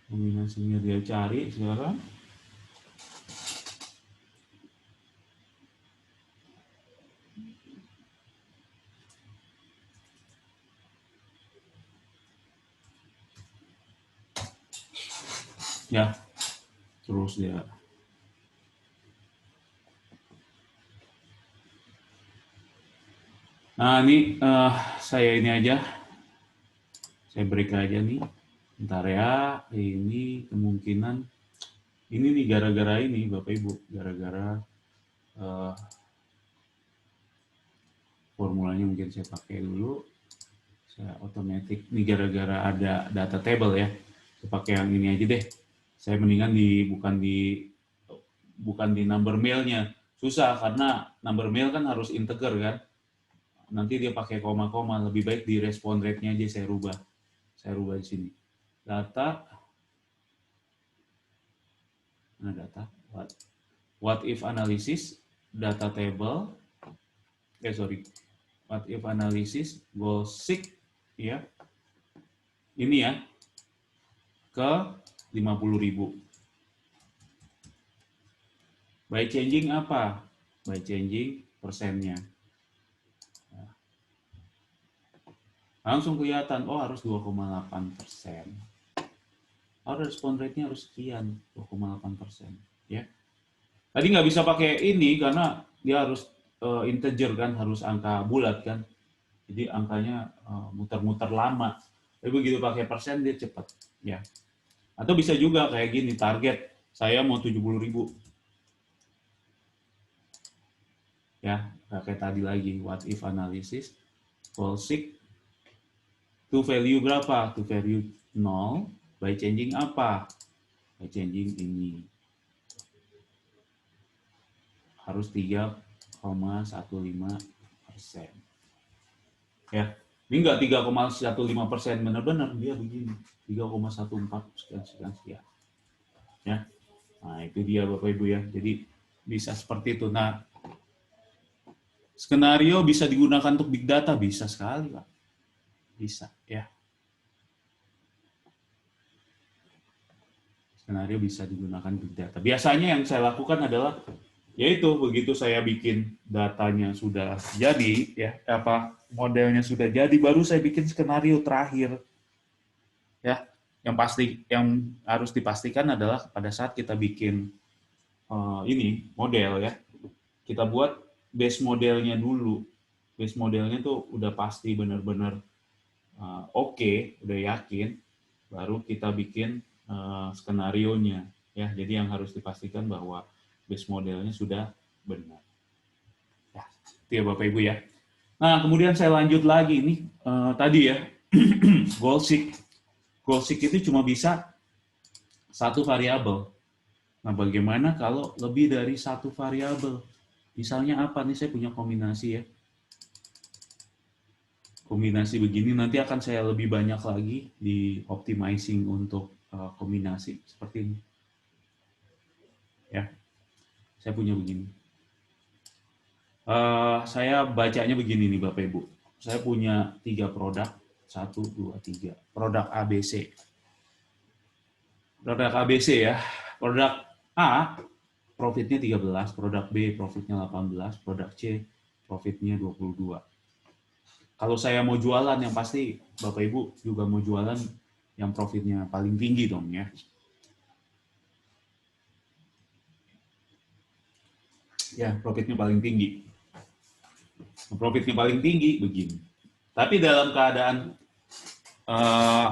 Kombinasinya dia cari sekarang. Ya, terus dia. Nah, ini saya ini aja. Saya break aja nih. Bentar ya, ini kemungkinan ini nih gara-gara ini Bapak Ibu, gara-gara formulanya mungkin saya pakai dulu. Saya otomatis ini gara-gara ada data table ya. Saya pakai yang ini aja deh. Saya mendingan bukan di number mail-nya. Susah karena number mail kan harus integer kan. Nanti dia pakai koma-koma, lebih baik di respon rate-nya aja saya rubah. Saya rubah di sini. Data. Nah, data. What if analysis, data table. What if analysis, goal seek ya. Ini ya. Ke 50.000. By changing apa? By changing persennya. Langsung kelihatan, oh harus 2,8%. Respon rate-nya harus sekian, 2,8%. Ya. Tadi nggak bisa pakai ini karena dia harus integer kan, harus angka bulat kan. Jadi angkanya muter-muter lama. Tapi begitu pakai persen dia cepat. Ya. Atau bisa juga kayak gini, target saya mau 70.000. Ya, kayak tadi lagi, what if analysis, closing, to value berapa? To value 0, by changing apa? By changing ini. Harus 3,15%. Ya, ini enggak 3,15% benar-benar, dia begini. 3,14 sekian. Ya. Nah, itu dia Bapak Ibu ya. Jadi bisa seperti itu. Nah, skenario bisa digunakan untuk big data, bisa sekali, Pak. Bisa, ya. Skenario bisa digunakan big data. Biasanya yang saya lakukan adalah yaitu begitu saya bikin datanya sudah jadi, ya, modelnya sudah jadi, baru saya bikin skenario terakhir. Ya, yang harus dipastikan adalah pada saat kita bikin ini model ya, kita buat base modelnya dulu. Base modelnya tuh udah pasti benar-benar oke, udah yakin, baru kita bikin skenarionya ya. Jadi yang harus dipastikan bahwa base modelnya sudah benar. Ya, itu ya Bapak Ibu ya. Nah, kemudian saya lanjut lagi nih tadi ya. Goal seek. Goal seek itu cuma bisa satu variabel. Nah, bagaimana kalau lebih dari satu variabel? Misalnya apa nih, saya punya kombinasi ya. kombinasi begini nanti akan saya lebih banyak lagi di optimizing untuk kombinasi seperti ini. Ya, saya punya begini. Saya bacanya begini nih Bapak Ibu. Saya punya 3 produk, 1, 2, 3. Produk ABC. Produk ABC ya. Produk A profitnya 13, produk B profitnya 18, produk C profitnya 22. Kalau saya mau jualan yang pasti Bapak Ibu juga mau jualan yang profitnya paling tinggi dong ya. Ya, profitnya paling tinggi. Profitnya paling tinggi begini. Tapi dalam keadaan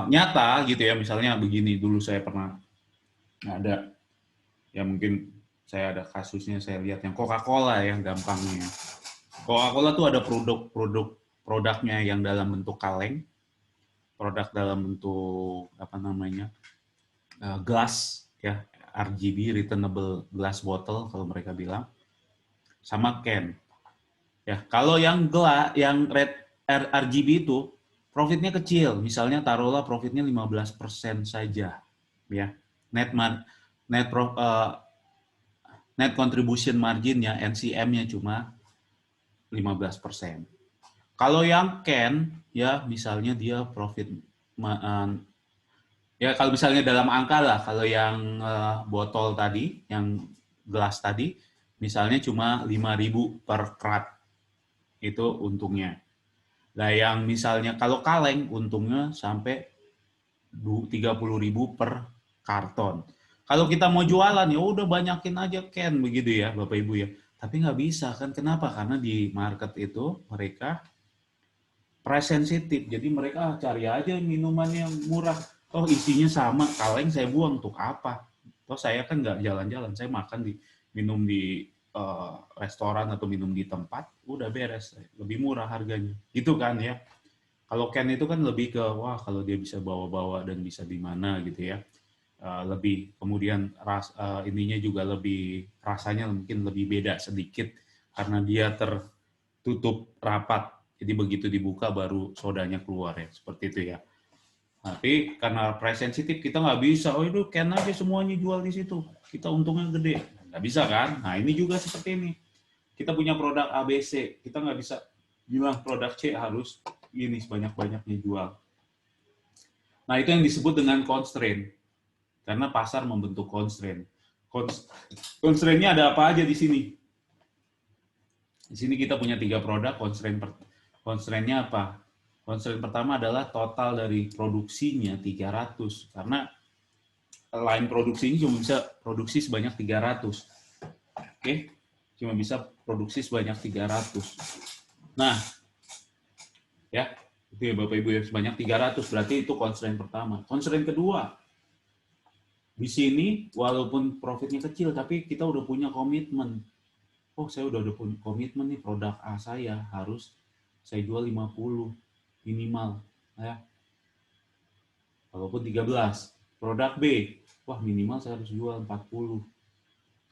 nyata gitu ya, misalnya begini, dulu saya pernah ada, ya mungkin saya ada kasusnya, saya lihat yang Coca-Cola ya, gampangnya. Coca-Cola tuh ada produknya yang dalam bentuk kaleng, produk dalam bentuk apa namanya, glass ya, RGB returnable glass bottle kalau mereka bilang, sama can. Ya, kalau yang yang red RGB itu profitnya kecil, misalnya taruhlah profitnya 15% saja, ya. Net net net contribution margin-nya, NCM-nya cuma 15%. Kalau yang can, ya misalnya dia profit, ya kalau misalnya dalam angka lah, kalau yang botol tadi, yang gelas tadi, misalnya cuma 5.000 per krat, itu untungnya. Nah yang misalnya kalau kaleng, untungnya sampai 30.000 per karton. Kalau kita mau jualan ya udah banyakin aja can begitu ya Bapak Ibu ya. Tapi nggak bisa kan, kenapa? Karena di market itu mereka price sensitif, jadi mereka cari aja minuman yang murah. Toh isinya sama, kaleng saya buang untuk apa? Toh saya kan nggak jalan-jalan, saya makan minum di restoran atau minum di tempat, udah beres, lebih murah harganya. Gitu kan ya. Kalau can itu kan lebih ke wah kalau dia bisa bawa-bawa dan bisa di mana gitu ya. Lebih kemudian ininya juga lebih, rasanya mungkin lebih beda sedikit karena dia tertutup rapat. Jadi begitu dibuka baru sodanya keluar ya, seperti itu ya. Tapi karena price sensitif kita nggak bisa, oh itu can aja semuanya jual di situ, kita untungnya gede. Nggak bisa kan? Nah ini juga seperti ini. Kita punya produk ABC, kita nggak bisa bilang produk C harus ini sebanyak-banyaknya jual. Nah itu yang disebut dengan constraint. Karena pasar membentuk constraint. Constraint-nya ada apa aja di sini? Di sini kita punya 3 produk, constraint-nya apa? Constraint pertama adalah total dari produksinya 300, karena line produksinya cuma bisa produksi sebanyak 300. Oke? Cuma bisa produksi sebanyak 300. Nah, ya, itu ya Bapak Ibu ya, sebanyak 300 berarti itu constraint pertama. Constraint kedua, di sini walaupun profitnya kecil tapi kita udah punya komitmen. Oh, saya udah punya komitmen nih, produk A saya harus saya jual 50 minimal ya. Walaupun 13. Produk B, wah minimal saya harus jual 40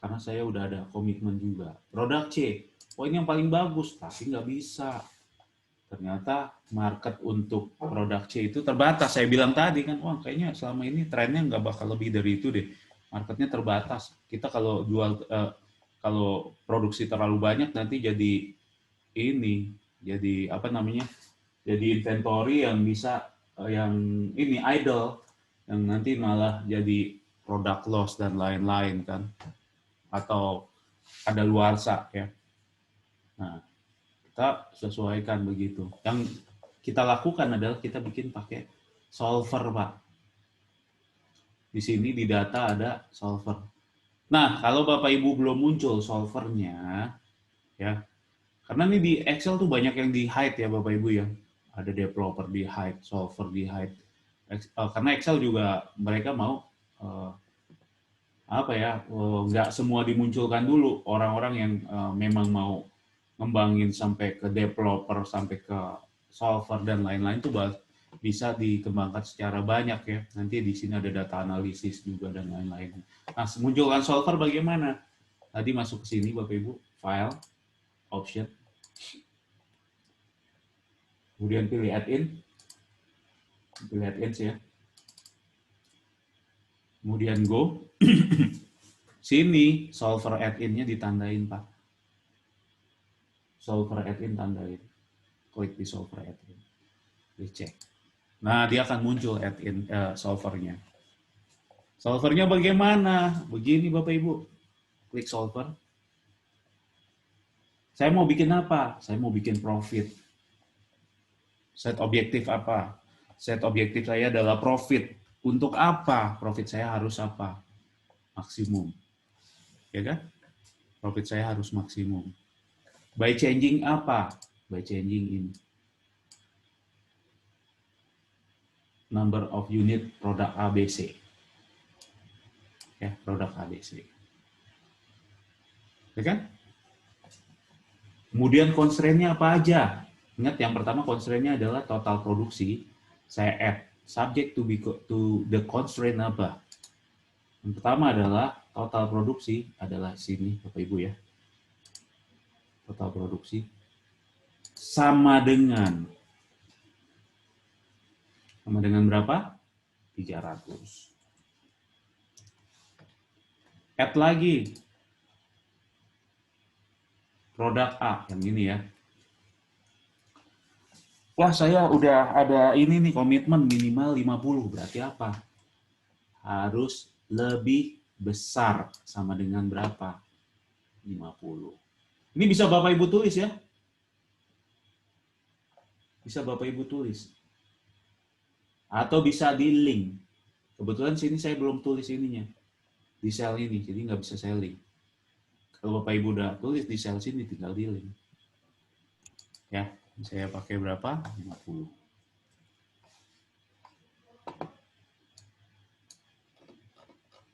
karena saya udah ada komitmen juga. Produk C, oh ini yang paling bagus tapi nggak bisa. Ternyata market untuk produk C itu terbatas. Saya bilang tadi kan, wah kayaknya selama ini trennya nggak bakal lebih dari itu deh. Marketnya terbatas. Kita kalau jual kalau produksi terlalu banyak nanti jadi apa namanya, jadi inventory yang bisa yang ini idle, yang nanti malah jadi produk loss dan lain-lain kan, atau ada luarsa ya. Nah kita sesuaikan begitu. Yang kita lakukan adalah kita bikin pakai solver Pak. Di sini di data ada solver. Nah, kalau Bapak Ibu belum muncul solvernya, ya, karena ini di Excel tuh banyak yang di hide ya Bapak Ibu ya. Ada developer di hide, solver di hide. Karena Excel juga mereka mau apa ya, nggak semua dimunculkan dulu. Orang-orang yang memang mau ngembangin sampai ke developer, sampai ke solver dan lain-lain itu bisa dikembangkan secara banyak ya. Nanti di sini ada data analisis juga dan lain-lain. Nah, munculkan solver bagaimana? Tadi masuk ke sini Bapak Ibu, file, option, Kemudian pilih add-in. Pilih add-ins ya. Kemudian go. Sini solver add-in-nya ditandain, Pak. Solver add-in tandain. Klik di solver add-in. Dicek. Nah, dia akan muncul add-in solvernya. Solvernya bagaimana? Begini Bapak Ibu. Klik solver. Saya mau bikin apa? Saya mau bikin profit. Set objektif apa? Set objektif saya adalah profit. Untuk apa? Profit saya harus apa? Maksimum. Ya kan? Profit saya harus maksimum. By changing apa? By changing in number of unit produk ABC. Ya, produk ABC. Ya kan? Kemudian constraint-nya apa aja? Ingat yang pertama constraint-nya adalah total produksi. Saya add subject to the constraint apa? Yang pertama adalah total produksi adalah sini Bapak Ibu ya. Total produksi sama dengan berapa? 300. Add lagi produk A yang ini ya. Wah, saya udah ada ini nih komitmen minimal 50, berarti apa? Harus lebih besar sama dengan berapa? 50. Ini bisa Bapak Ibu tulis ya. Bisa Bapak Ibu tulis. Atau bisa di link. Kebetulan sini saya belum tulis ininya. Di sel ini, jadi nggak bisa saya link. Kalau Bapak Ibu udah tulis di sel sini, tinggal di link. Ya, saya pakai berapa? 50.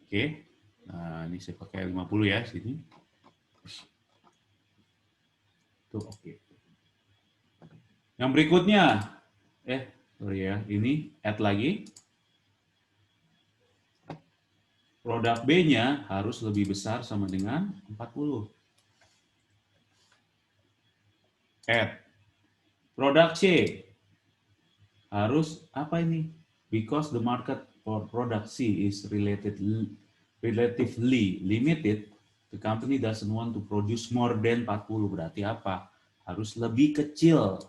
Oke, nah ini saya pakai 50 ya sini. Tuh oke. Yang berikutnya, sorry ya, ini add lagi. Produk B-nya harus lebih besar sama dengan 40. Add. Produk C harus apa ini? Because the market for product C is relatively limited, the company doesn't want to produce more than 40. Berarti apa? Harus lebih kecil.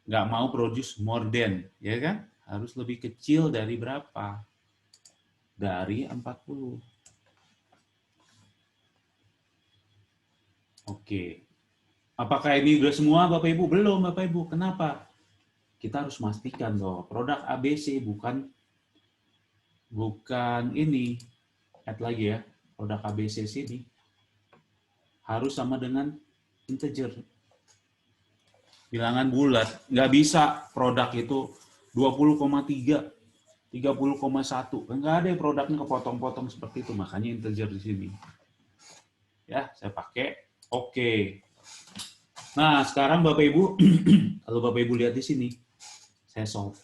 Nggak mau produce more than, ya kan? Harus lebih kecil dari berapa? Dari 40. Oke. Apakah ini sudah semua Bapak Ibu? Belum Bapak Ibu. Kenapa? Kita harus memastikan bahwa produk ABC bukan ini. Add lagi ya. Produk ABC sini harus sama dengan integer. Bilangan bulat. Nggak bisa produk itu 20,3, 30,1. Nggak ada produknya kepotong-potong seperti itu. Makanya integer di sini. Ya, saya pakai. Oke. Nah, sekarang Bapak Ibu, kalau Bapak Ibu lihat di sini, saya solve.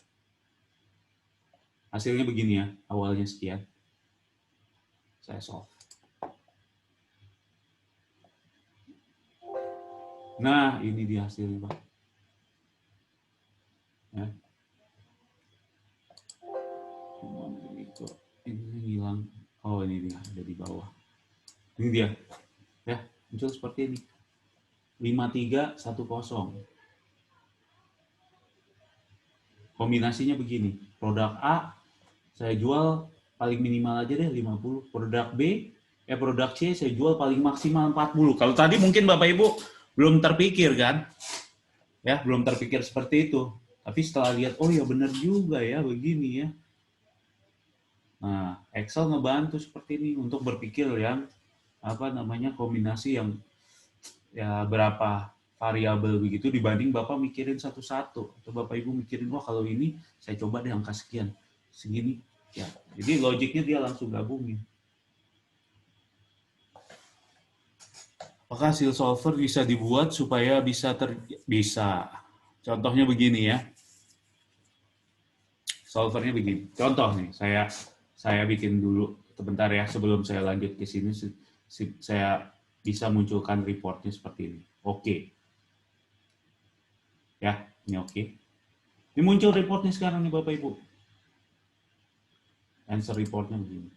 Hasilnya begini ya, awalnya sekian. Saya solve. Nah, ini dia hasilnya, Pak. Ya. Ini hilang. Oh, ini dia, ada di bawah. Ini dia. Ya, muncul seperti ini. 5310. Kombinasinya begini. Produk A saya jual paling minimal aja deh 50. Produk B, produk C saya jual paling maksimal 40. Kalau tadi mungkin Bapak Ibu belum terpikir kan? Ya, belum terpikir seperti itu. Tapi setelah lihat, oh ya benar juga ya begini ya. Nah, Excel ngebantu seperti ini untuk berpikir yang kombinasi yang ya berapa variabel begitu dibanding Bapak mikirin satu-satu atau Bapak Ibu mikirin wah kalau ini saya coba deh angka sekian segini ya. Jadi logiknya dia langsung gabungin. Apakah hasil solver bisa dibuat supaya bisa contohnya begini ya. Solvernya begini. Contoh nih, saya bikin dulu sebentar ya sebelum saya lanjut ke sini saya bisa munculkan reportnya seperti ini. Oke. Ya, Ini oke. Ini muncul reportnya sekarang nih Bapak Ibu. Answer reportnya begini.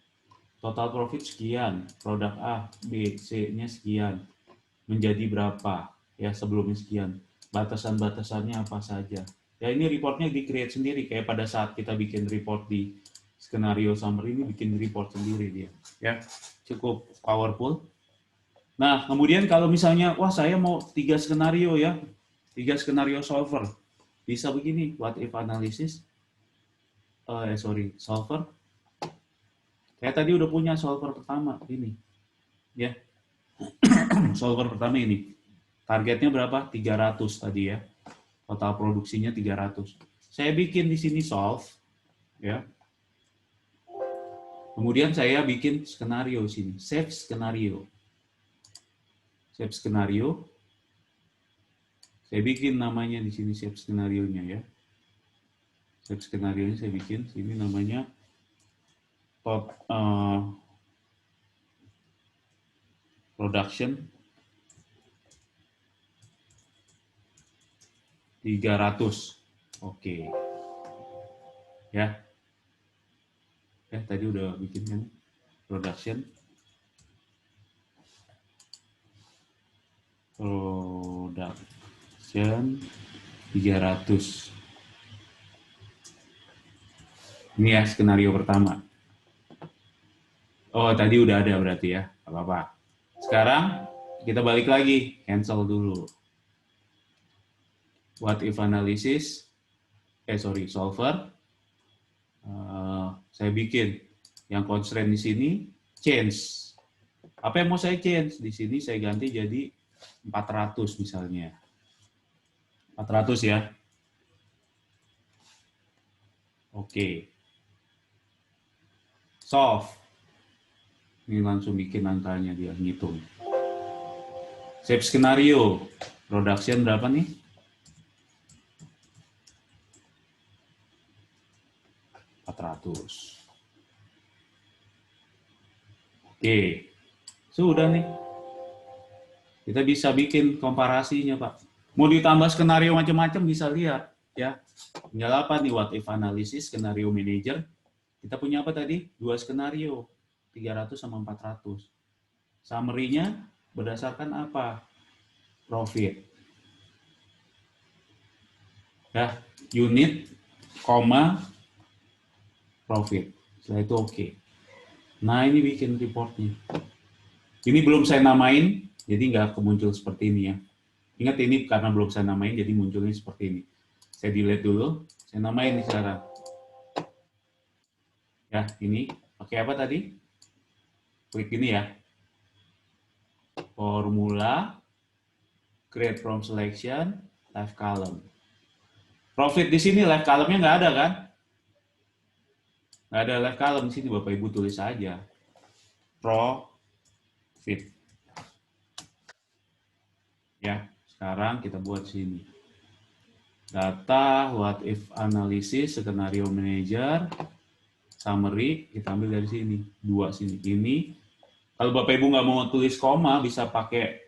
Total profit sekian, produk A, B, C-nya sekian. Menjadi berapa? Ya, sebelumnya sekian. Batasan-batasannya apa saja. Ya, ini reportnya di-create sendiri. Kayak pada saat kita bikin report di skenario summary, ini bikin report sendiri dia. Ya, cukup powerful. Nah, kemudian kalau misalnya, wah saya mau 3 skenario ya, 3 skenario solver. Bisa begini, what if analysis, solver. Saya tadi udah punya solver pertama, ini. Ya, solver pertama ini. Targetnya berapa? 300 tadi ya. Total produksinya 300. Saya bikin di sini solve, ya. Kemudian saya bikin skenario sini, save skenario. Save skenario. Saya bikin namanya di sini save skenario-nya ya. Save skenario-nya saya bikin sini namanya production 300. Oke. Ya. Ya, tadi udah bikin kan production 300. Ini ya skenario pertama. Oh, tadi udah ada berarti ya. Gak apa-apa. Sekarang kita balik lagi, cancel dulu. What if analysis, solver. Saya bikin yang constraint di sini change. Apa yang mau saya change? Di sini saya ganti jadi 400 misalnya. 400 ya. Oke. Solve. Ini langsung bikin angkanya dia ngitung. Save skenario. Production berapa nih? 400. Oke. Sudah nih. Kita bisa bikin komparasinya, Pak. Mau ditambah skenario macam-macam bisa lihat ya. Tinggal apa nih what if analysis, skenario manager. Kita punya apa tadi? 2 skenario. 300 sama 400. Summary-nya berdasarkan apa? Profit. Ya, unit, koma, profit. Setelah itu oke. Nah, ini bikin reportnya. Ini belum saya namain, jadi nggak kemuncul seperti ini ya. Ingat ini karena belum saya namain, jadi munculnya seperti ini. Saya delete dulu, saya namain nih sekarang. Ya, ini pakai apa tadi? Klik ini ya. Formula, create from selection, left column. Profit di sini left column-nya nggak ada kan? Nggak ada left column di sini, Bapak Ibu tulis aja. Profit. Ya, sekarang kita buat sini. Data, what if analysis, skenario manager, summary, kita ambil dari sini. 2 sini. Ini, kalau Bapak Ibu nggak mau tulis koma, bisa pakai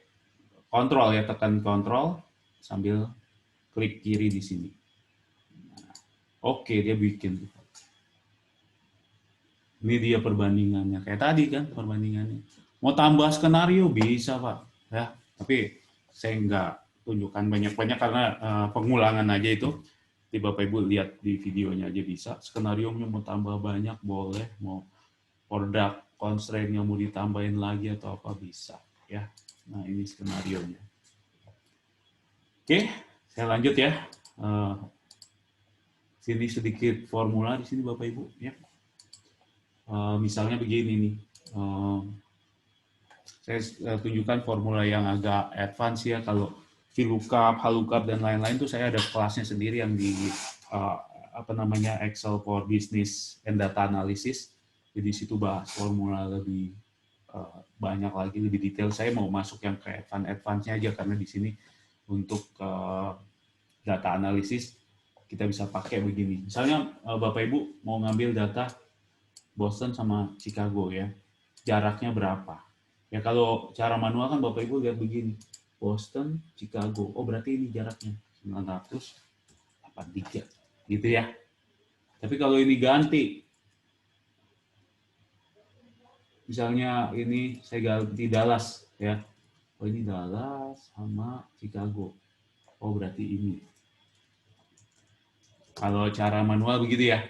kontrol ya, tekan kontrol, sambil klik kiri di sini. Nah, oke, dia bikin. Ini dia perbandingannya. Kayak tadi kan perbandingannya. Mau tambah skenario bisa, Pak. Ya, tapi saya nggak tunjukkan banyak-banyak karena pengulangan aja itu. Di Bapak Ibu lihat di videonya aja bisa. Skenario-nya mau tambah banyak boleh, mau produk constraint-nya mau ditambahin lagi atau apa bisa, ya. Nah, ini skenario-nya. Oke, saya lanjut ya. Sini sedikit formula di sini Bapak Ibu, ya. Misalnya begini nih. Saya tunjukkan formula yang agak advance ya. Kalau VLOOKUP, HLOOKUP dan lain-lain tuh saya ada kelasnya sendiri yang di Excel for Business and Data Analysis. Jadi situ bahas formula lebih banyak lagi, lebih detail. Saya mau masuk yang ke advance-nya aja karena di sini untuk data analisis kita bisa pakai begini. Misalnya Bapak Ibu mau ngambil data Boston sama Chicago ya, jaraknya berapa? Ya kalau cara manual kan Bapak Ibu lihat begini, Boston, Chicago, oh berarti ini jaraknya 900 83. Gitu ya. Tapi kalau ini ganti, misalnya ini saya ganti Dallas ya. Oh ini Dallas sama Chicago. Oh berarti ini. Kalau cara manual begitu ya.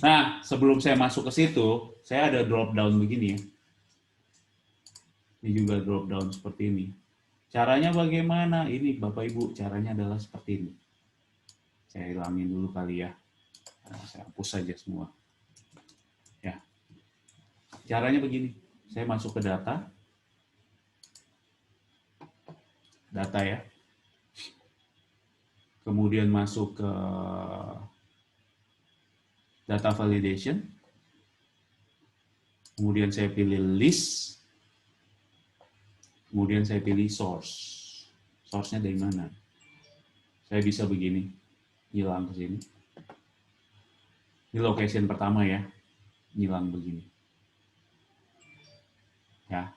Nah, sebelum saya masuk ke situ, saya ada drop down begini ya. Ini juga drop down seperti ini. Caranya bagaimana? Ini Bapak Ibu, caranya adalah seperti ini. Saya hilangin dulu kali ya. Nah, saya hapus saja semua. Ya. Caranya begini. Saya masuk ke data. Data ya. Kemudian masuk ke data validation. Kemudian saya pilih list. Kemudian saya pilih source. Source-nya dari mana? Saya bisa begini. Hilang ke sini. Ini location pertama ya. Hilang begini. Ya.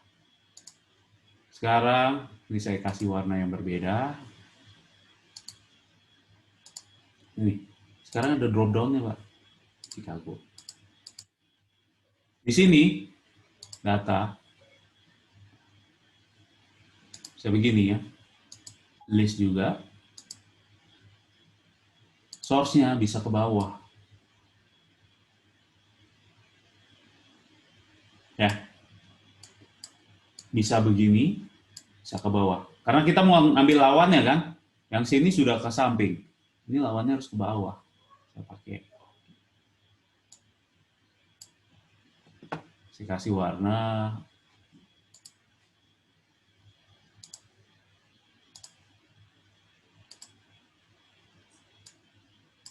Sekarang ini saya kasih warna yang berbeda. Ini. Sekarang ada drop down-nya, Pak. Chicago. Di sini data saya begini ya. List juga. Source-nya bisa ke bawah. Ya. Bisa begini, bisa ke bawah. Karena kita mau ambil lawannya kan. Yang sini sudah ke samping. Ini lawannya harus ke bawah. Saya pakai. Saya kasih warna.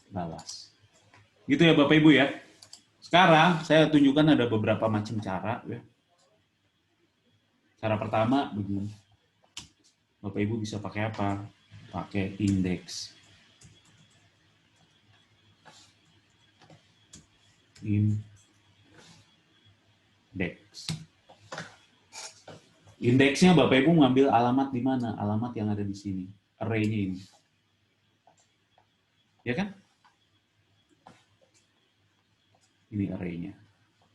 Balas. Gitu ya Bapak Ibu ya. Sekarang saya tunjukkan ada beberapa macam cara ya. Cara pertama begini. Bapak Ibu bisa pakai apa? Pakai indeks. Indeks. Indeksnya Bapak Ibu mengambil alamat di mana? Alamat yang ada di sini. Array-nya ini. Ya kan? Ini array-nya.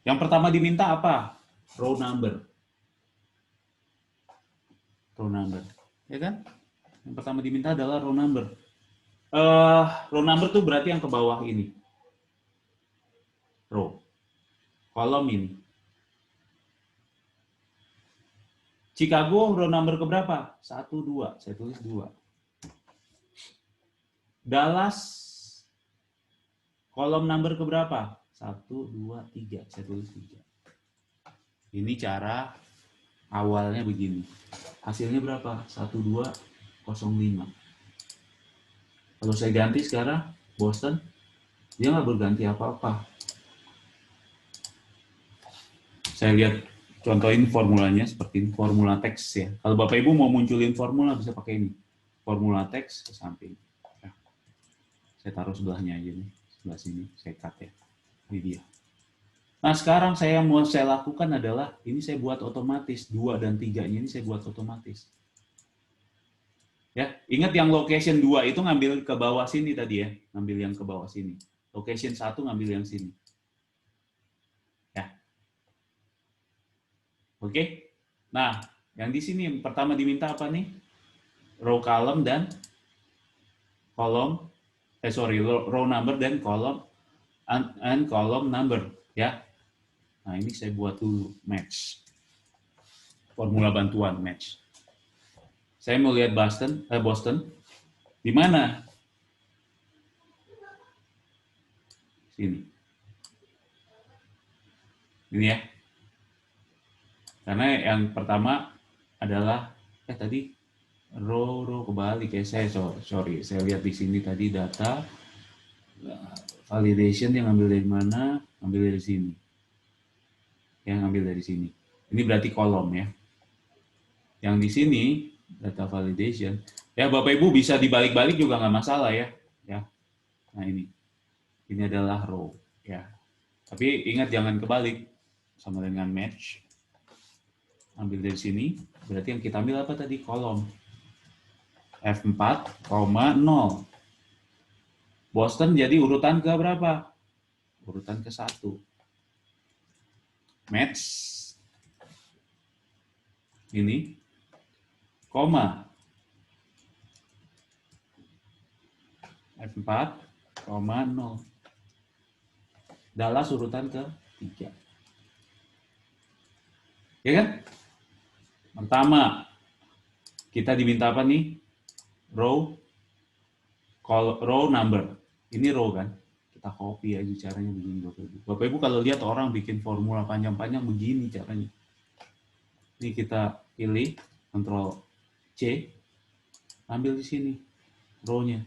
Yang pertama diminta apa? Row number. Row number. Ya kan? Yang pertama diminta adalah row number. Row number tuh berarti yang ke bawah ini. Row. Kolom ini. Chicago row number ke berapa? 1, 2. Saya tulis 2. Dallas kolom number ke berapa? 1, 2, 3. Saya tulis 3. Ini cara awalnya begini. Hasilnya berapa? 1, 2, 0, 5. Kalau saya ganti sekarang, Boston, dia nggak berganti apa-apa. Saya lihat, contohin formulanya seperti ini, formula teks ya. Kalau Bapak Ibu mau munculin formula, bisa pakai ini. Formula teks ke samping. Ya. Saya taruh sebelahnya aja nih. Sebelah sini, saya cut ya. Ini dia. Nah sekarang saya lakukan adalah, ini saya buat otomatis. 2 dan 3-nya ini saya buat otomatis. Ya, ingat yang location 2 itu ngambil ke bawah sini tadi ya. Ngambil yang ke bawah sini. Location 1 ngambil yang sini. Ya. Oke. Nah, yang di sini pertama diminta apa nih? Row column dan kolom row number dan kolom and column number ya. Nah, ini saya buat dulu match. Formula bantuan match. Saya mau lihat Boston. Di mana? Sini. Ini ya. Karena yang pertama adalah tadi row kebalik ya. Sorry, saya lihat di sini tadi data validation yang ambil dari mana? Ambil dari sini. Yang ambil dari sini. Ini berarti kolom ya. Yang di sini data validation. Ya Bapak Ibu bisa dibalik-balik juga nggak masalah ya. Ya. Nah ini adalah row ya. Tapi ingat jangan kebalik sama dengan match. Ambil dari sini. Berarti yang kita ambil apa tadi? Kolom. F4, 0. Boston jadi urutan ke berapa? Urutan ke 1. Match ini, koma, F4, 0. Dallas urutan ke 3. Ya kan? Pertama, kita diminta apa nih? Row, row number. Ini row kan? Kita copy aja caranya begini Bapak Ibu. Bapak Ibu kalau lihat orang bikin formula panjang-panjang begini caranya. Ini kita pilih, Ctrl C, ambil di sini row-nya.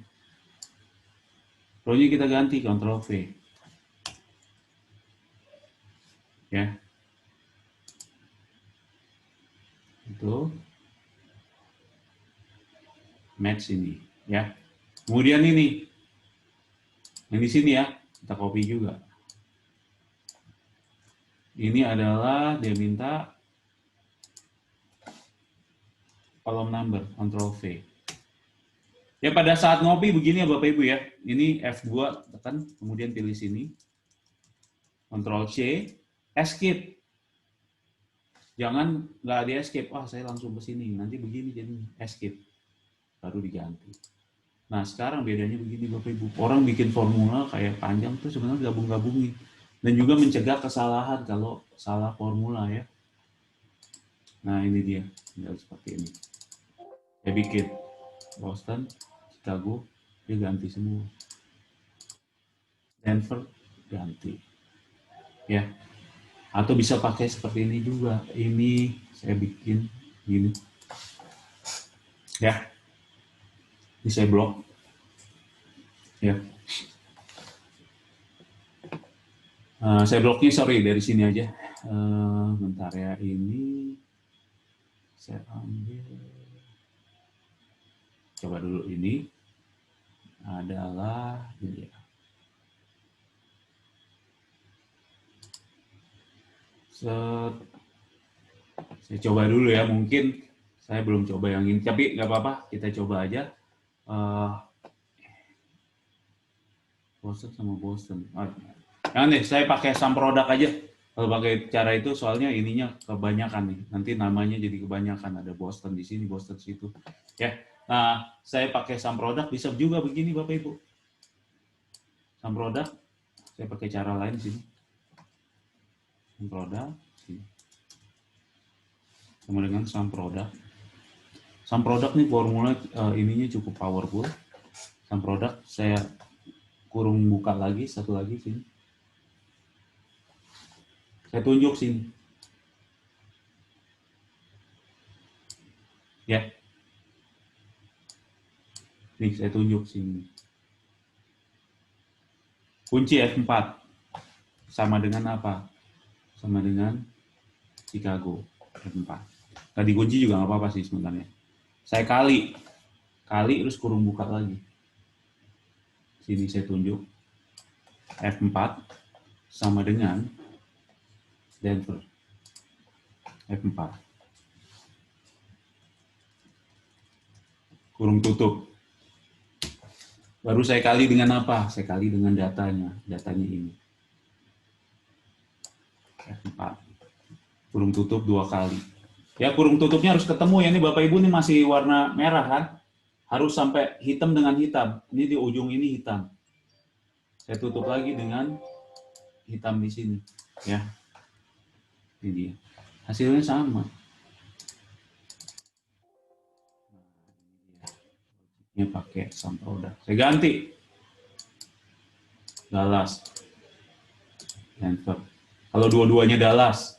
Row-nya kita ganti, Ctrl V. Ya. Itu match ini, ya. Kemudian ini, yang di sini ya, kita copy juga. Ini adalah dia minta column number, Ctrl V. Ya pada saat ngopi begini ya Bapak Ibu ya. Ini F2 tekan, kemudian pilih sini. Ctrl C, escape. Jangan nggak di escape, saya langsung ke sini. Nanti begini jadi escape. Baru diganti. Nah sekarang bedanya begini Bapak Ibu. Orang bikin formula kayak panjang tuh sebenarnya gabung-gabungin. Dan juga mencegah kesalahan kalau salah formula ya. Nah ini dia, tinggal seperti ini. Saya bikin Boston, Chicago, dia ganti semua. Denver ganti. Ya. Atau bisa pakai seperti ini juga. Ini saya bikin gini. Ya. Ini saya blok. Ya. Saya bloknya sorry dari sini aja. Bentar ya, ini saya ambil. Coba dulu ini adalah ini ya. Saya coba dulu ya, mungkin saya belum coba yang ini, tapi nggak apa-apa, kita coba aja. Boston sama Boston. Jangan deh, saya pakai sum product aja. Kalau pakai cara itu soalnya ininya kebanyakan nih. Nanti namanya jadi kebanyakan. Ada Boston di sini, Boston situ. Ya. Nah, saya pakai sum product bisa juga begini Bapak Ibu. Sum product saya pakai cara lain sini. Sum product sini. Sama dengan sum product. Sum product nih formula ininya cukup powerful. Sum product saya kurung buka lagi, satu lagi sini. Saya tunjuk sini. Ya. Nih, saya tunjuk sini. Kunci F4. Sama dengan apa? Sama dengan Chicago. F4. Tadi kunci juga nggak apa-apa sih sebenarnya. Saya kali terus kurung buka lagi. Sini saya tunjuk. F4 sama dengan Denver. F4. Kurung tutup. Baru saya kali dengan apa? Saya kali dengan datanya. Datanya ini. F4. Kurung tutup 2 kali. Ya kurung tutupnya harus ketemu ya. Ini Bapak Ibu ini masih warna merah kan? Harus sampai hitam dengan hitam. Ini di ujung ini hitam. Saya tutup lagi dengan hitam di sini. Ya. Ini dia. Hasilnya sama. Ini pakai sum product. Saya ganti. Dallas. Denver. Kalau dua-duanya Dallas,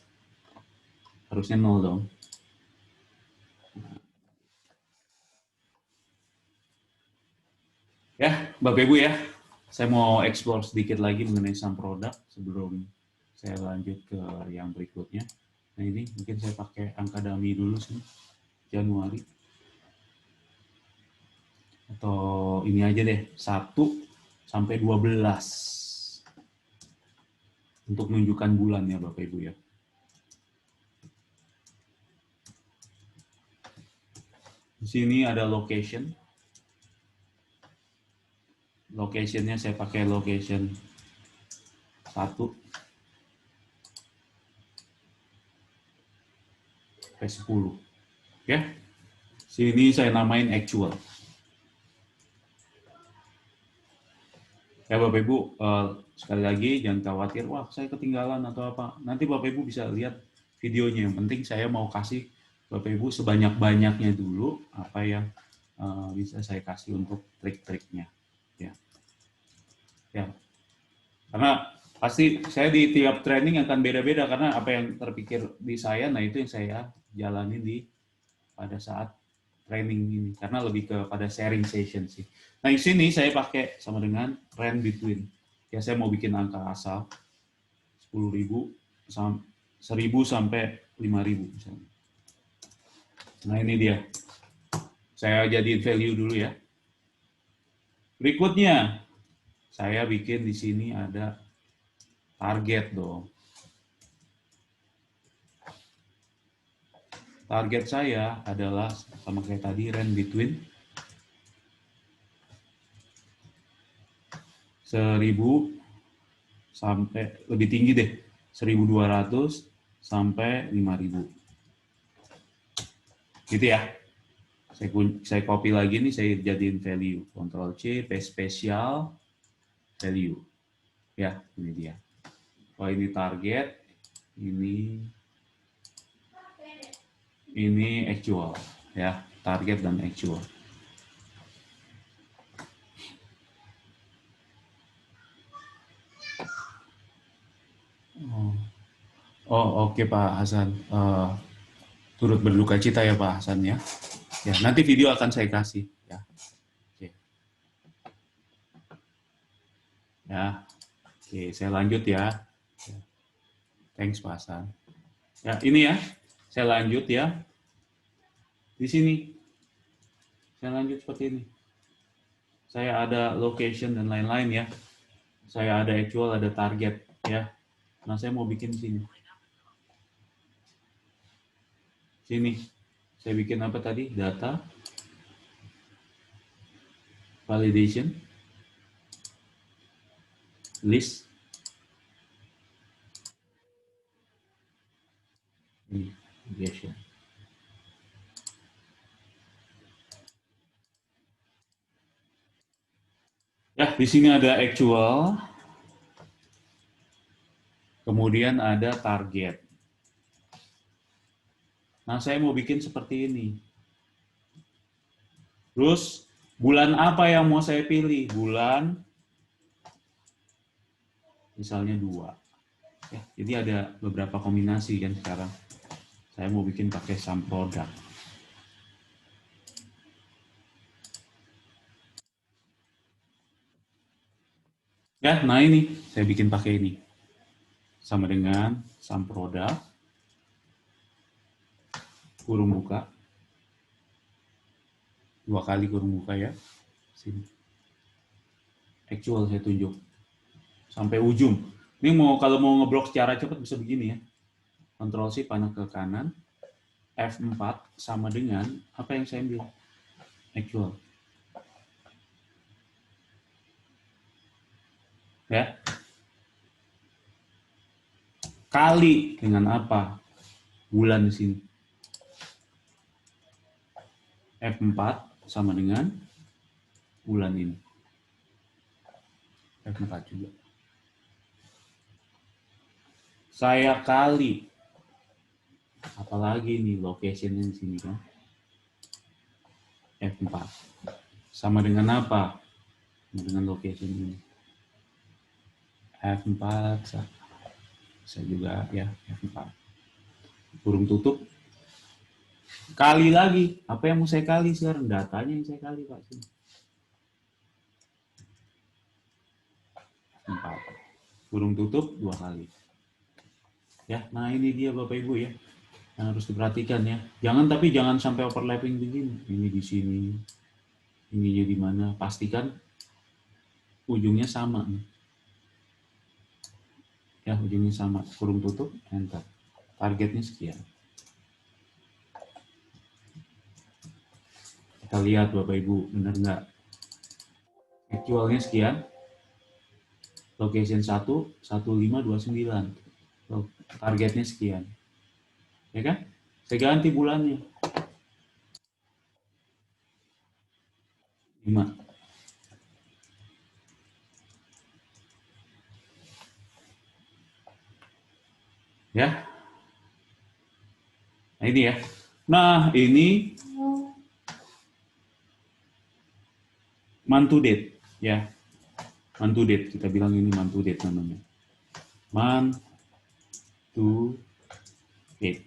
harusnya 0 dong. Ya, Bapak Ibu ya. Saya mau explore sedikit lagi mengenai sum product sebelum saya lanjut ke yang berikutnya. Nah ini mungkin saya pakai angka dummy dulu sih. Januari. Atau ini aja deh, 1 sampai 12. Untuk menunjukkan bulan ya Bapak Ibu ya. Di sini ada location. Locationnya saya pakai location 1 sampai 10. Ya, sini saya namain actual. Ya Bapak Ibu, sekali lagi jangan khawatir, wah saya ketinggalan atau apa. Nanti Bapak Ibu bisa lihat videonya. Yang penting saya mau kasih Bapak Ibu sebanyak-banyaknya dulu apa yang bisa saya kasih untuk trik-triknya. Ya, ya. Karena pasti saya di tiap training akan beda-beda karena apa yang terpikir di saya, nah itu yang saya jalani di pada saat training ini. Karena lebih kepada sharing session sih. Nah di sini saya pakai sama dengan range between. Ya saya mau bikin angka asal 10.000 1.000 sampai 5.000 misalnya. Nah ini dia. Saya jadiin value dulu ya. Berikutnya saya bikin di sini ada target dong. Target saya adalah sama kayak tadi, range between 1.000 sampai lebih tinggi deh, 1.200 sampai 5.000. Gitu ya. Saya copy lagi nih, saya jadiin value. Ctrl C, paste spesial, value. Ya, ini dia. Oh, ini target, ini actual, ya, target dan actual. Oh, oke Pak Hasan. Turut berduka cita ya Pak Hasan ya. Ya, nanti video akan saya kasih. Ya, oke. Ya, oke. Saya lanjut ya. Thanks Pak Hasan. Ya, ini ya. Saya lanjut ya. Di sini. Saya lanjut seperti ini. Saya ada location dan lain-lain ya. Saya ada actual, ada target ya. Nah, saya mau bikin sini. Sini. Saya bikin apa tadi? Data. Validation. List. Validation. Ya, di sini ada actual. Kemudian ada target. Nah, saya mau bikin seperti ini. Terus, bulan apa yang mau saya pilih? Bulan, misalnya 2. Ya, jadi ada beberapa kombinasi kan sekarang. Saya mau bikin pakai sum product. Ya, nah ini saya bikin pakai ini. Sama dengan sum product, kurung buka. 2 kali kurung buka ya. Sini. Actual saya tunjuk. Sampai ujung. Ini kalau mau ngeblok secara cepat bisa begini ya. Ctrl C panah ke kanan. F4 sama dengan apa yang saya ambil. Actual. Ya. Kali dengan apa? Bulan di sini. F4 sama dengan bulan ini. F4 juga. Saya kali, apalagi ini locationnya di sini kan. F4. Sama dengan apa? Dengan location ini. F4 saya juga ya F4. Kurung tutup. Kali lagi. Apa yang mau saya kali sekarang? Datanya yang saya kali Pak. Sini. 4. Kurung tutup 2 kali. Ya, nah ini dia Bapak Ibu ya. Yang harus diperhatikan ya. Tapi jangan sampai overlapping begini. Ini di sini. Ininya di mana? Pastikan ujungnya sama nih. Ya, ujungnya sama. Kurung tutup, enter. Targetnya sekian. Kita lihat Bapak Ibu, benar nggak? Actualnya sekian. Location 1, 1529. Targetnya sekian. Ya kan? Saya ganti bulannya. 5. Ya. Nah, ini ya. Nah, ini month to date, ya. Month to date, kita bilang ini month to date namanya. Month to date.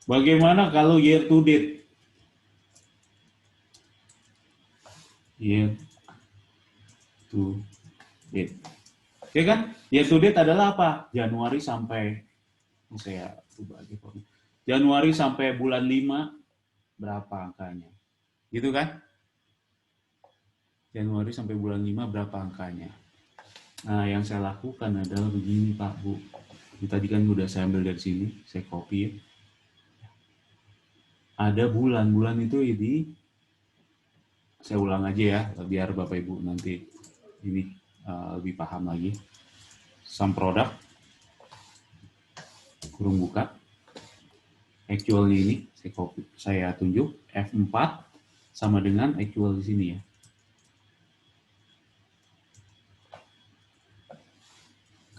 Bagaimana kalau year to date? Year to date. Oke kan? Year to date adalah apa? Januari sampai, saya ubah aja. Januari sampai bulan 5, berapa angkanya? Gitu kan? Januari sampai bulan 5 berapa angkanya? Nah, yang saya lakukan adalah begini Pak, Bu. Ini tadi kan udah saya ambil dari sini, saya copy ya. Ada bulan-bulan itu ini, saya ulang aja ya, biar Bapak Ibu nanti ini lebih paham lagi. Sum product, kurung buka, actualnya ini, saya copy, saya tunjuk, F4 sama dengan actual di sini ya.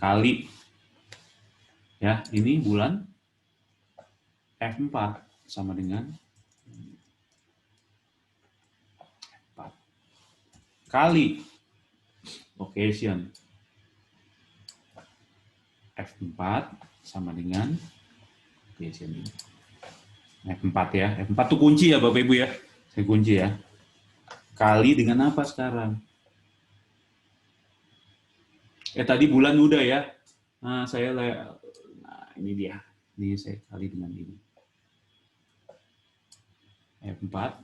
Kali, ya ini bulan, F4 sama dengan 4. Kali location, F4 sama dengan location ini. F4 ya, F4 itu kunci ya Bapak Ibu ya, saya kunci ya. Kali dengan apa sekarang? Tadi bulan udah ya. Nah, ini dia. Ini saya kali dengan ini. F4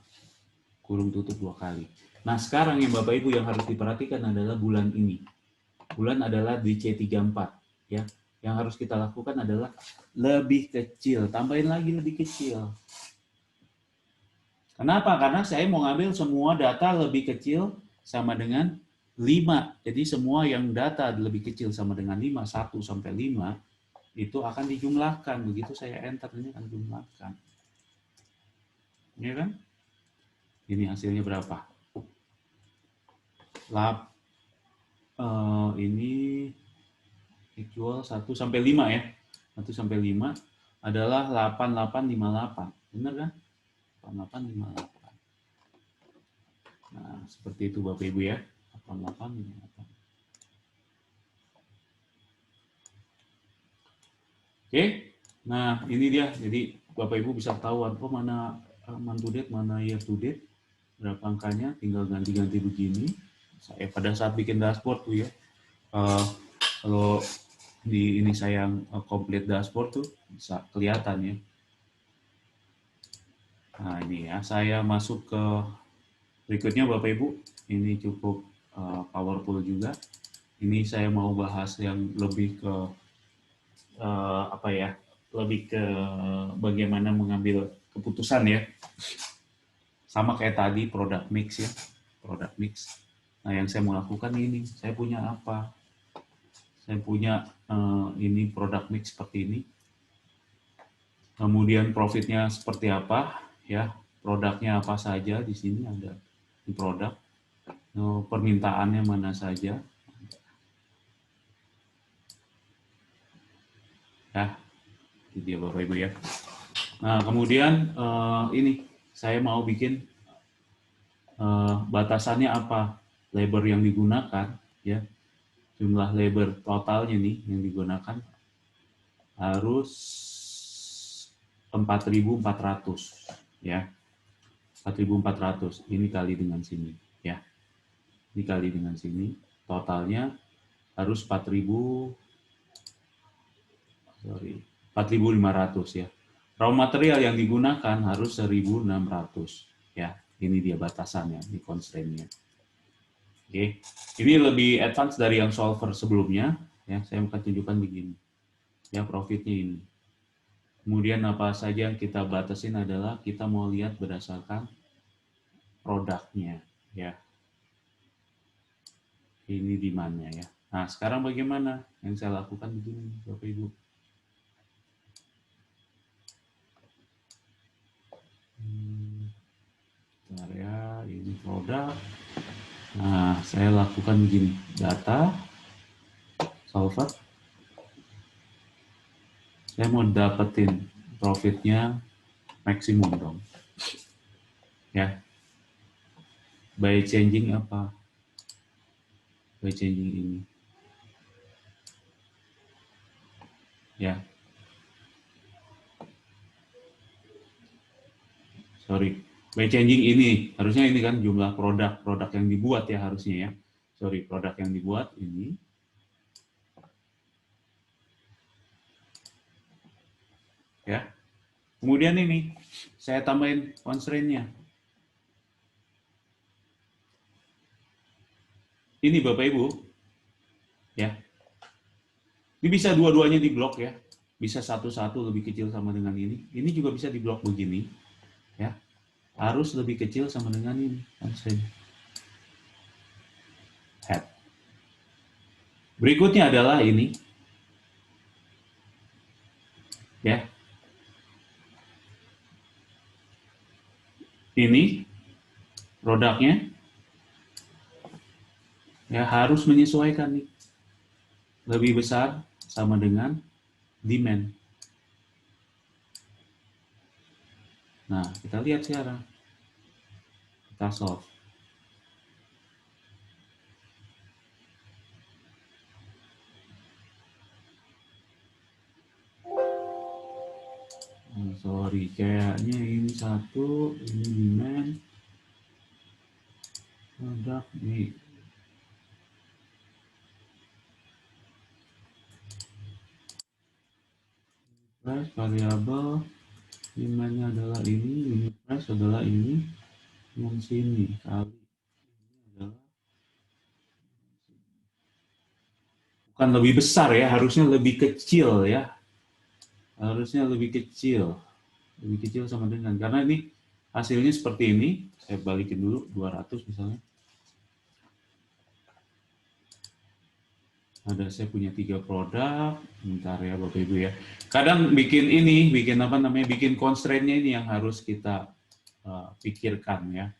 kurung tutup 2 kali. Nah, sekarang yang Bapak Ibu yang harus diperhatikan adalah bulan ini. Bulan adalah di C34 ya. Yang harus kita lakukan adalah lebih kecil, tambahin lagi lebih kecil. Kenapa? Karena saya mau ngambil semua data lebih kecil sama dengan 5. Jadi semua yang data lebih kecil sama dengan 5, 1 sampai 5, itu akan dijumlahkan. Begitu saya enter, ini akan dijumlahkan. Ya kan? Ini hasilnya berapa? Ini actual 1 sampai 5 ya. 1 sampai 5 adalah 8858. Benar kan? 8858. Nah, seperti itu Bapak Ibu ya. 8858. Oke. Nah, ini dia. Jadi Bapak Ibu bisa ketahuan mana month to date, mana year to date. Berapa angkanya, tinggal ganti-ganti begini. Saya pada saat bikin dashboard tuh ya. Kalau di ini saya complete dashboard tuh bisa kelihatan ya. Nah, ini ya, saya masuk ke berikutnya Bapak Ibu. Ini cukup powerful juga. Ini saya mau bahas yang lebih ke apa ya? Lebih ke bagaimana mengambil keputusan ya. Sama kayak tadi product mix ya. Product mix. Nah, yang saya mau lakukan ini, saya punya apa? Saya punya ini product mix seperti ini. Kemudian profitnya seperti apa ya? Produknya apa saja di sini ada di produk. Permintaannya mana saja. Ya, itu dia Bapak Ibu ya. Nah, kemudian ini saya mau bikin batasannya apa? Labor yang digunakan ya. Jumlah labor totalnya nih yang digunakan harus 4.400 ya. 4.400 ini kali dengan sini ya. Ini kali dengan sini totalnya harus 4.500 ya. Raw material yang digunakan harus 1.600 ya. Ini dia batasannya, ini constraint-nya. Oke. Ini lebih advance dari yang solver sebelumnya ya. Saya akan tunjukkan begini. Ya, profitnya ini. Kemudian apa saja yang kita batasin adalah kita mau lihat berdasarkan produknya ya. Ini demand-nya ya. Nah, sekarang bagaimana? Yang saya lakukan begini, Bapak Ibu. Bentar ya, ini produk. Nah, saya lakukan begini, data, solver. Saya mau dapetin profitnya maksimum dong. Ya, by changing apa? By changing ini. Ya, sorry. By changing ini, harusnya ini kan jumlah produk yang dibuat ya harusnya ya. Sorry, produk yang dibuat ini. Ya. Kemudian ini, saya tambahin constraint-nya. Ini Bapak Ibu, ya. Ini bisa dua-duanya diblok ya. Bisa satu-satu lebih kecil sama dengan ini. Ini juga bisa diblok begini, ya. Harus lebih kecil sama dengan ini. Constraint. Head. Berikutnya adalah ini, ya. Ini produknya ya harus menyesuaikan nih. Lebih besar sama dengan demand. Nah, kita lihat sekarang. Kita solve. Sorry, kayaknya ini satu, ini demand. Produk nih. Price variabel demand-nya adalah ini, unit price adalah ini, yang sini kali ini adalah bukan lebih besar ya, harusnya lebih kecil ya, harusnya lebih kecil sama dengan, karena ini hasilnya seperti ini. Saya balikin dulu 200 misalnya. Ada saya punya 3 produk, bentar ya Bapak Ibu ya. Kadang bikin ini, bikin apa namanya, bikin constraint-nya ini yang harus kita pikirkan ya.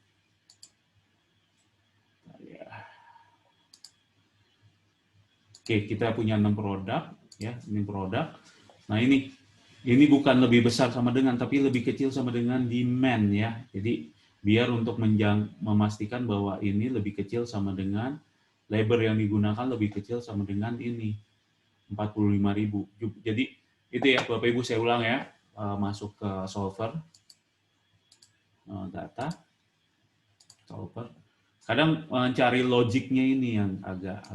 Oke, kita punya 6 produk ya, ini produk. Nah, ini bukan lebih besar sama dengan, tapi lebih kecil sama dengan demand ya. Jadi biar untuk memastikan bahwa ini lebih kecil sama dengan labor yang digunakan lebih kecil sama dengan ini 45.000. Jadi itu ya Bapak Ibu, saya ulang ya, masuk ke solver, data, solver. Kadang mencari logiknya ini yang agak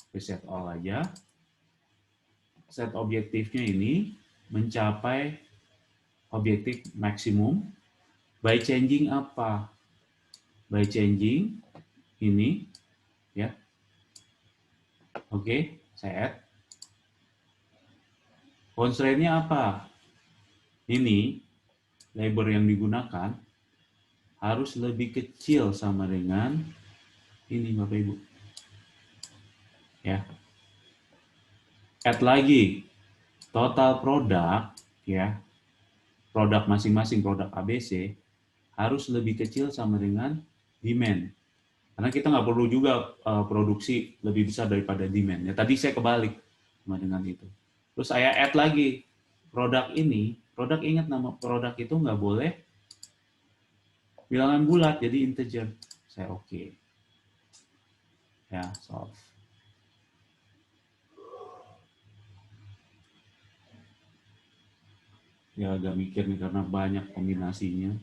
reset all aja. Set objektifnya ini mencapai objektif maksimum by changing apa? By changing ini ya. Oke, saya add. Constraint-nya apa? Ini labor yang digunakan harus lebih kecil sama dengan ini Bapak Ibu. Ya. Add lagi total produk ya. Produk masing-masing, produk ABC harus lebih kecil sama dengan demand. Karena kita nggak perlu juga produksi lebih besar daripada demand. Ya, tadi saya kebalik sama dengan itu. Terus saya add lagi produk ini. Produk, ingat nama produk itu nggak boleh bilangan bulat, jadi integer. Saya oke. Ya, solve. Ya agak mikir nih karena banyak kombinasinya.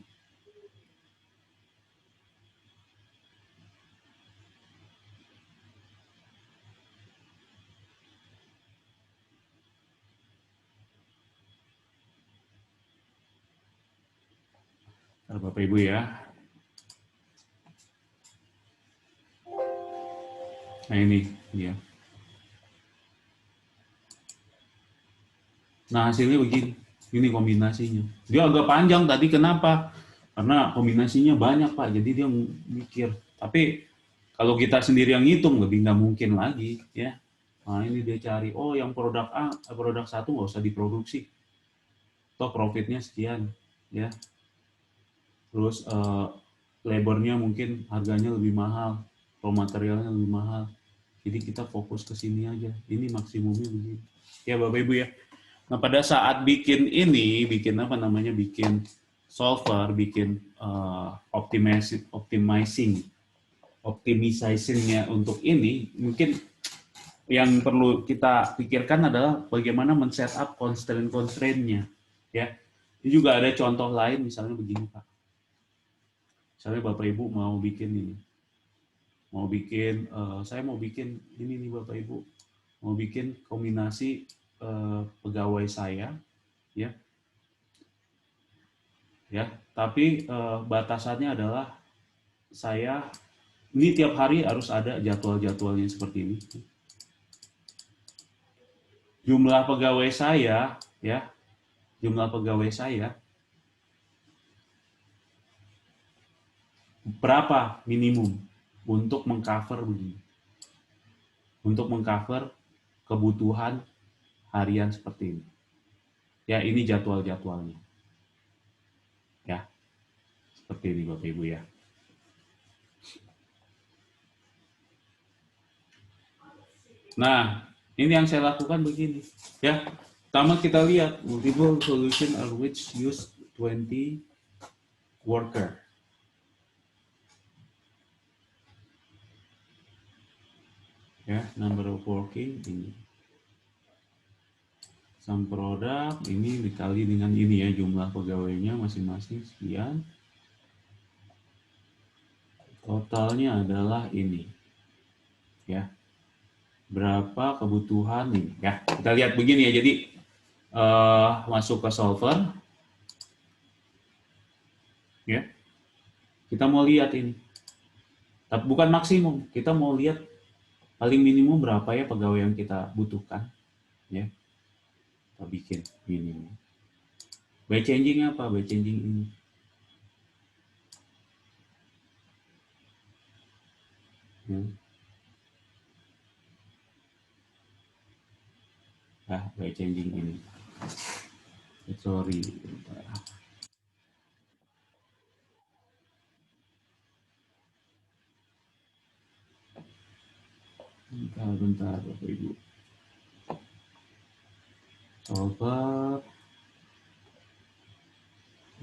Bapak Ibu ya. Nah ini dia. Nah hasilnya begini. Ini kombinasinya. Dia agak panjang tadi, kenapa? Karena kombinasinya banyak Pak. Jadi dia mikir. Tapi Kalau kita sendiri yang ngitung lebih nggak mungkin lagi, ya. Nah ini dia cari, oh yang produk A, produk satu nggak usah diproduksi, toh profitnya sekian, ya. Terus labornya mungkin harganya lebih mahal, raw materialnya lebih mahal. Jadi kita fokus ke sini aja. Ini maksimumnya begini. Ya Bapak Ibu ya. Nah pada saat bikin ini, bikin apa namanya, bikin solver, bikin optimizingnya untuk ini, mungkin yang perlu kita pikirkan adalah bagaimana men-setup constraint-constraint-nya. Ya. Ini juga ada contoh lain, misalnya begini Pak. Misalnya Bapak Ibu mau bikin ini, saya mau bikin ini nih Bapak Ibu, mau bikin kombinasi pegawai saya, ya, tapi batasannya adalah saya ini tiap hari harus ada jadwal-jadwalnya seperti ini. Jumlah pegawai saya, ya, jumlah pegawai saya berapa minimum untuk mengcover begini, untuk mengcover kebutuhan harian seperti ini. Ya, ini jadwal-jadwalnya. Ya, seperti ini Bapak Ibu ya. Nah, ini yang saya lakukan begini. Ya, pertama kita lihat multiple solution are which use 20 worker. Ya, number of working ini. Some product ini dikali dengan ini ya, jumlah pegawainya masing-masing sekian. Totalnya adalah ini. Ya. Berapa kebutuhan ini ya. Kita lihat begini ya. Jadi masuk ke solver. Ya. Kita mau lihat ini. Tapi bukan maksimum, kita mau lihat paling minimum berapa ya pegawai yang kita butuhkan. Ya. Kita bikin ini. By changing apa? By changing ini. Ya. By changing ini. Sorry. Bentar, Bapak Ibu. Solver.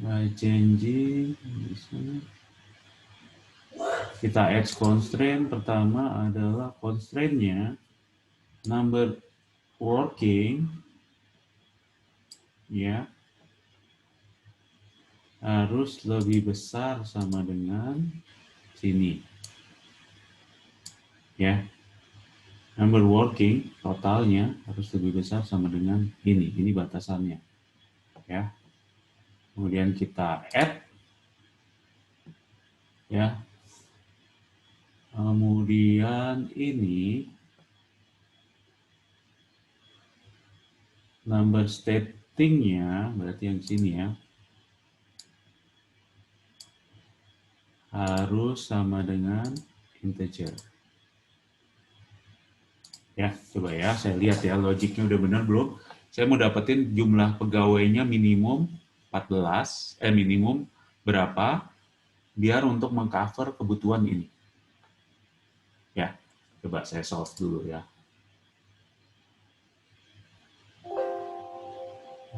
By changing. Kita add constraint. Pertama adalah constraint-nya number working, ya, harus lebih besar sama dengan sini, ya. Number working totalnya harus lebih besar sama dengan ini batasannya, ya. Kemudian kita add, ya. Kemudian ini number stating-nya berarti yang sini ya, harus sama dengan integer. Ya, coba ya, saya lihat ya logiknya udah benar belum? Saya mau dapetin jumlah pegawainya minimum 14, minimum berapa biar untuk mengcover kebutuhan ini. Ya, coba saya solve dulu ya.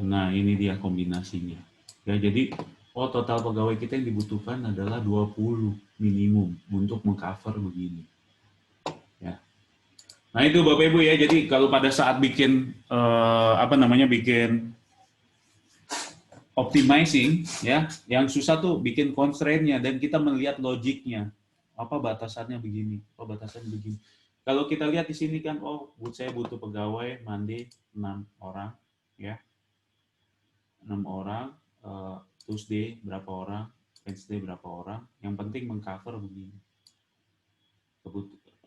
Nah, ini dia kombinasinya. Ya, jadi total pegawai kita yang dibutuhkan adalah 20 minimum untuk mengcover begini. Ya. Nah, itu Bapak Ibu ya. Jadi kalau pada saat bikin bikin optimizing ya, yang susah tuh bikin constraint-nya dan kita melihat logiknya. Apa batasannya begini, apa batasannya begini. Kalau kita lihat di sini kan, saya butuh pegawai Monday 6 orang ya. 6 orang, Tuesday berapa orang, Wednesday berapa orang. Yang penting mengcover begini.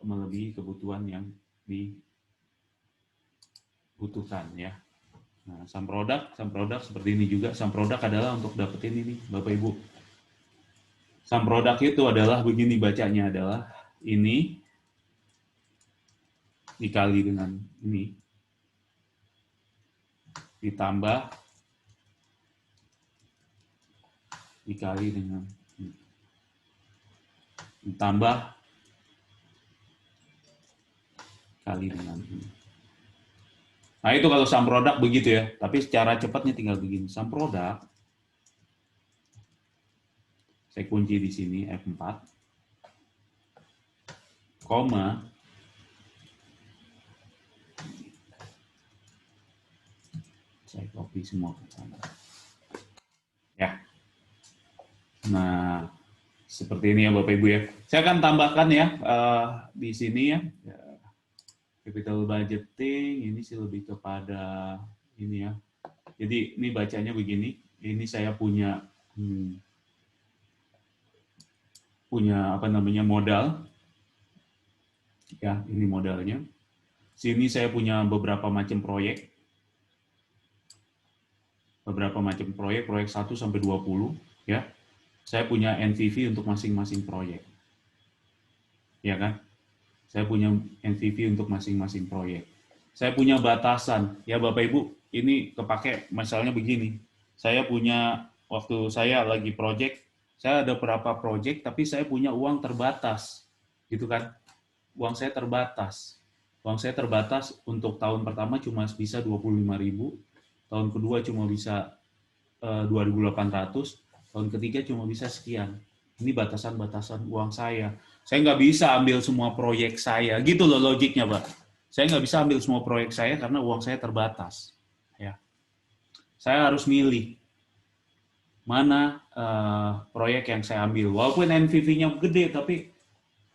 Melebihi kebutuhan yang dibutuhkan ya. Nah, some product seperti ini juga. Some product adalah untuk dapetin ini, Bapak Ibu. Some product itu adalah begini bacanya adalah ini dikali dengan ini, ditambah dikali dengan ini, ditambah kali dengan ini. Nah, itu kalau sum product begitu ya. Tapi secara cepatnya tinggal begini. Sum product, saya kunci di sini F4, koma, saya copy semua ke sana. Ya. Nah, seperti ini ya Bapak Ibu ya. Saya akan tambahkan ya di sini ya. Capital budgeting ini sih lebih kepada ini ya. Jadi ini bacanya begini. Ini saya punya punya apa namanya modal. Ya, ini modalnya. Sini saya punya beberapa macam proyek. Beberapa macam proyek 1 sampai 20 ya. Saya punya NPV untuk masing-masing proyek. Ya kan? Saya punya NPV untuk masing-masing proyek. Saya punya batasan. Ya Bapak Ibu, ini kepake misalnya begini. Saya punya, waktu saya lagi proyek, saya ada berapa proyek, tapi saya punya uang terbatas. Gitu kan? Uang saya terbatas. Uang saya terbatas untuk tahun pertama cuma bisa 25.000, tahun kedua cuma bisa 2.800, tahun ketiga cuma bisa sekian. Ini batasan-batasan uang saya. Saya nggak bisa ambil semua proyek saya, gitu loh logiknya, Pak. Saya nggak bisa ambil semua proyek saya karena uang saya terbatas. Ya, saya harus milih mana proyek yang saya ambil. Walaupun NPV-nya gede, tapi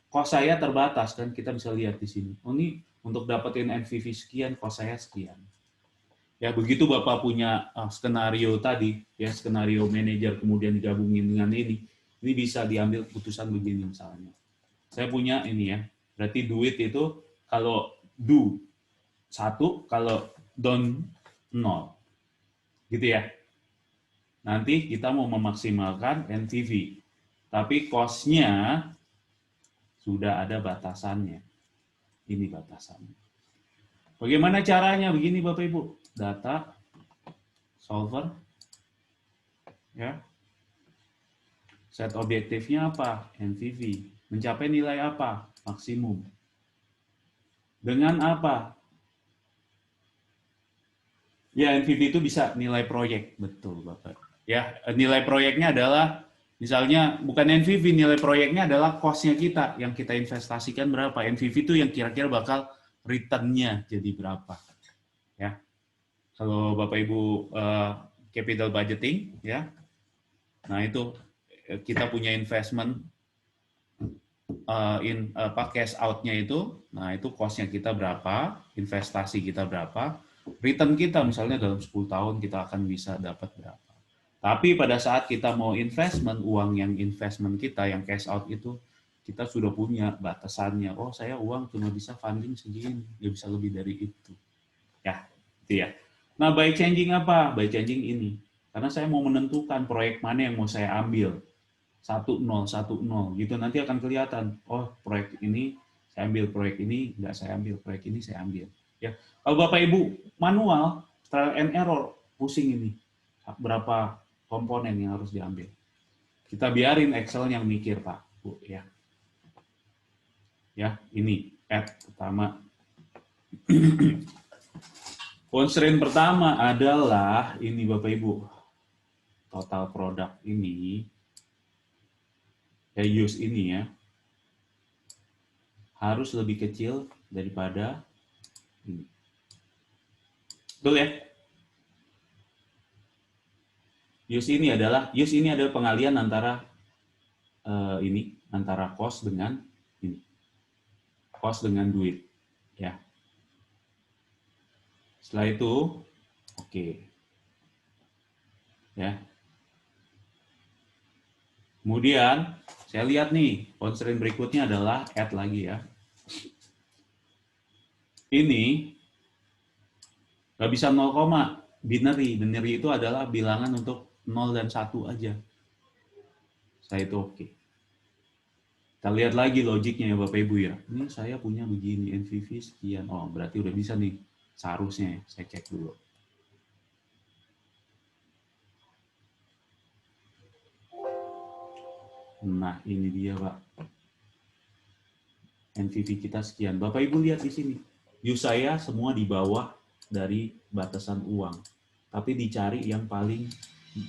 cost saya terbatas kan, kita bisa lihat di sini. Oh, ini untuk dapetin NPV sekian, cost saya sekian. Ya, begitu Bapak punya skenario tadi, ya skenario manajer kemudian digabungin dengan ini bisa diambil putusan begini misalnya. Saya punya ini ya, berarti duit itu kalau do 1, kalau don 0. Gitu ya. Nanti kita mau memaksimalkan NPV, tapi cost-nya sudah ada batasannya. Ini batasannya. Bagaimana caranya? Begini Bapak Ibu, data solver, ya. Set objektifnya apa? NPV. Mencapai nilai apa? Maksimum. Dengan apa? Ya, NPV itu bisa nilai proyek, betul Bapak. Ya, nilai proyeknya adalah misalnya bukan NPV, nilai proyeknya adalah cost-nya kita yang kita investasikan berapa. NPV itu yang kira-kira bakal return-nya jadi berapa. Ya. Kalau Bapak Ibu capital budgeting ya. Nah, itu kita punya investment cash out-nya itu, nah itu cost-nya kita berapa, investasi kita berapa, return kita misalnya dalam 10 tahun kita akan bisa dapat berapa. Tapi pada saat kita mau investment, uang yang investment kita, yang cash out itu, kita sudah punya batasannya. Oh, saya uang cuma bisa funding segini, nggak bisa lebih dari itu. Ya, itu ya. Nah, by changing apa? By changing ini. Karena saya mau menentukan proyek mana yang mau saya ambil. 1-0, 1-0 gitu, nanti akan kelihatan, oh proyek ini saya ambil, proyek ini nggak saya ambil, proyek ini saya ambil. Ya, kalau Bapak Ibu manual, trial and error, pusing ini, berapa komponen yang harus diambil. Kita biarin Excel yang mikir Pak, Bu, ya. Ya, ini add pertama. Constraint pertama adalah ini Bapak Ibu, total produk ini. Ya, use ini ya harus lebih kecil daripada ini. Betul ya? Use ini adalah pengalian antara ini, antara cost dengan ini. Cost dengan duit, ya. Setelah itu oke. Ya. Kemudian saya lihat nih, constraint berikutnya adalah add lagi ya. Ini nggak bisa 0, binary. Binary itu adalah bilangan untuk 0 dan 1 aja. Saya itu oke. Kita lihat lagi logiknya ya Bapak Ibu ya. Ini saya punya begini, NVV sekian. Oh, berarti udah bisa nih. Seharusnya ya. Saya cek dulu. Nah, ini dia Pak. NVV kita sekian. Bapak Ibu lihat di sini. Use saya semua di bawah dari batasan uang. Tapi dicari yang paling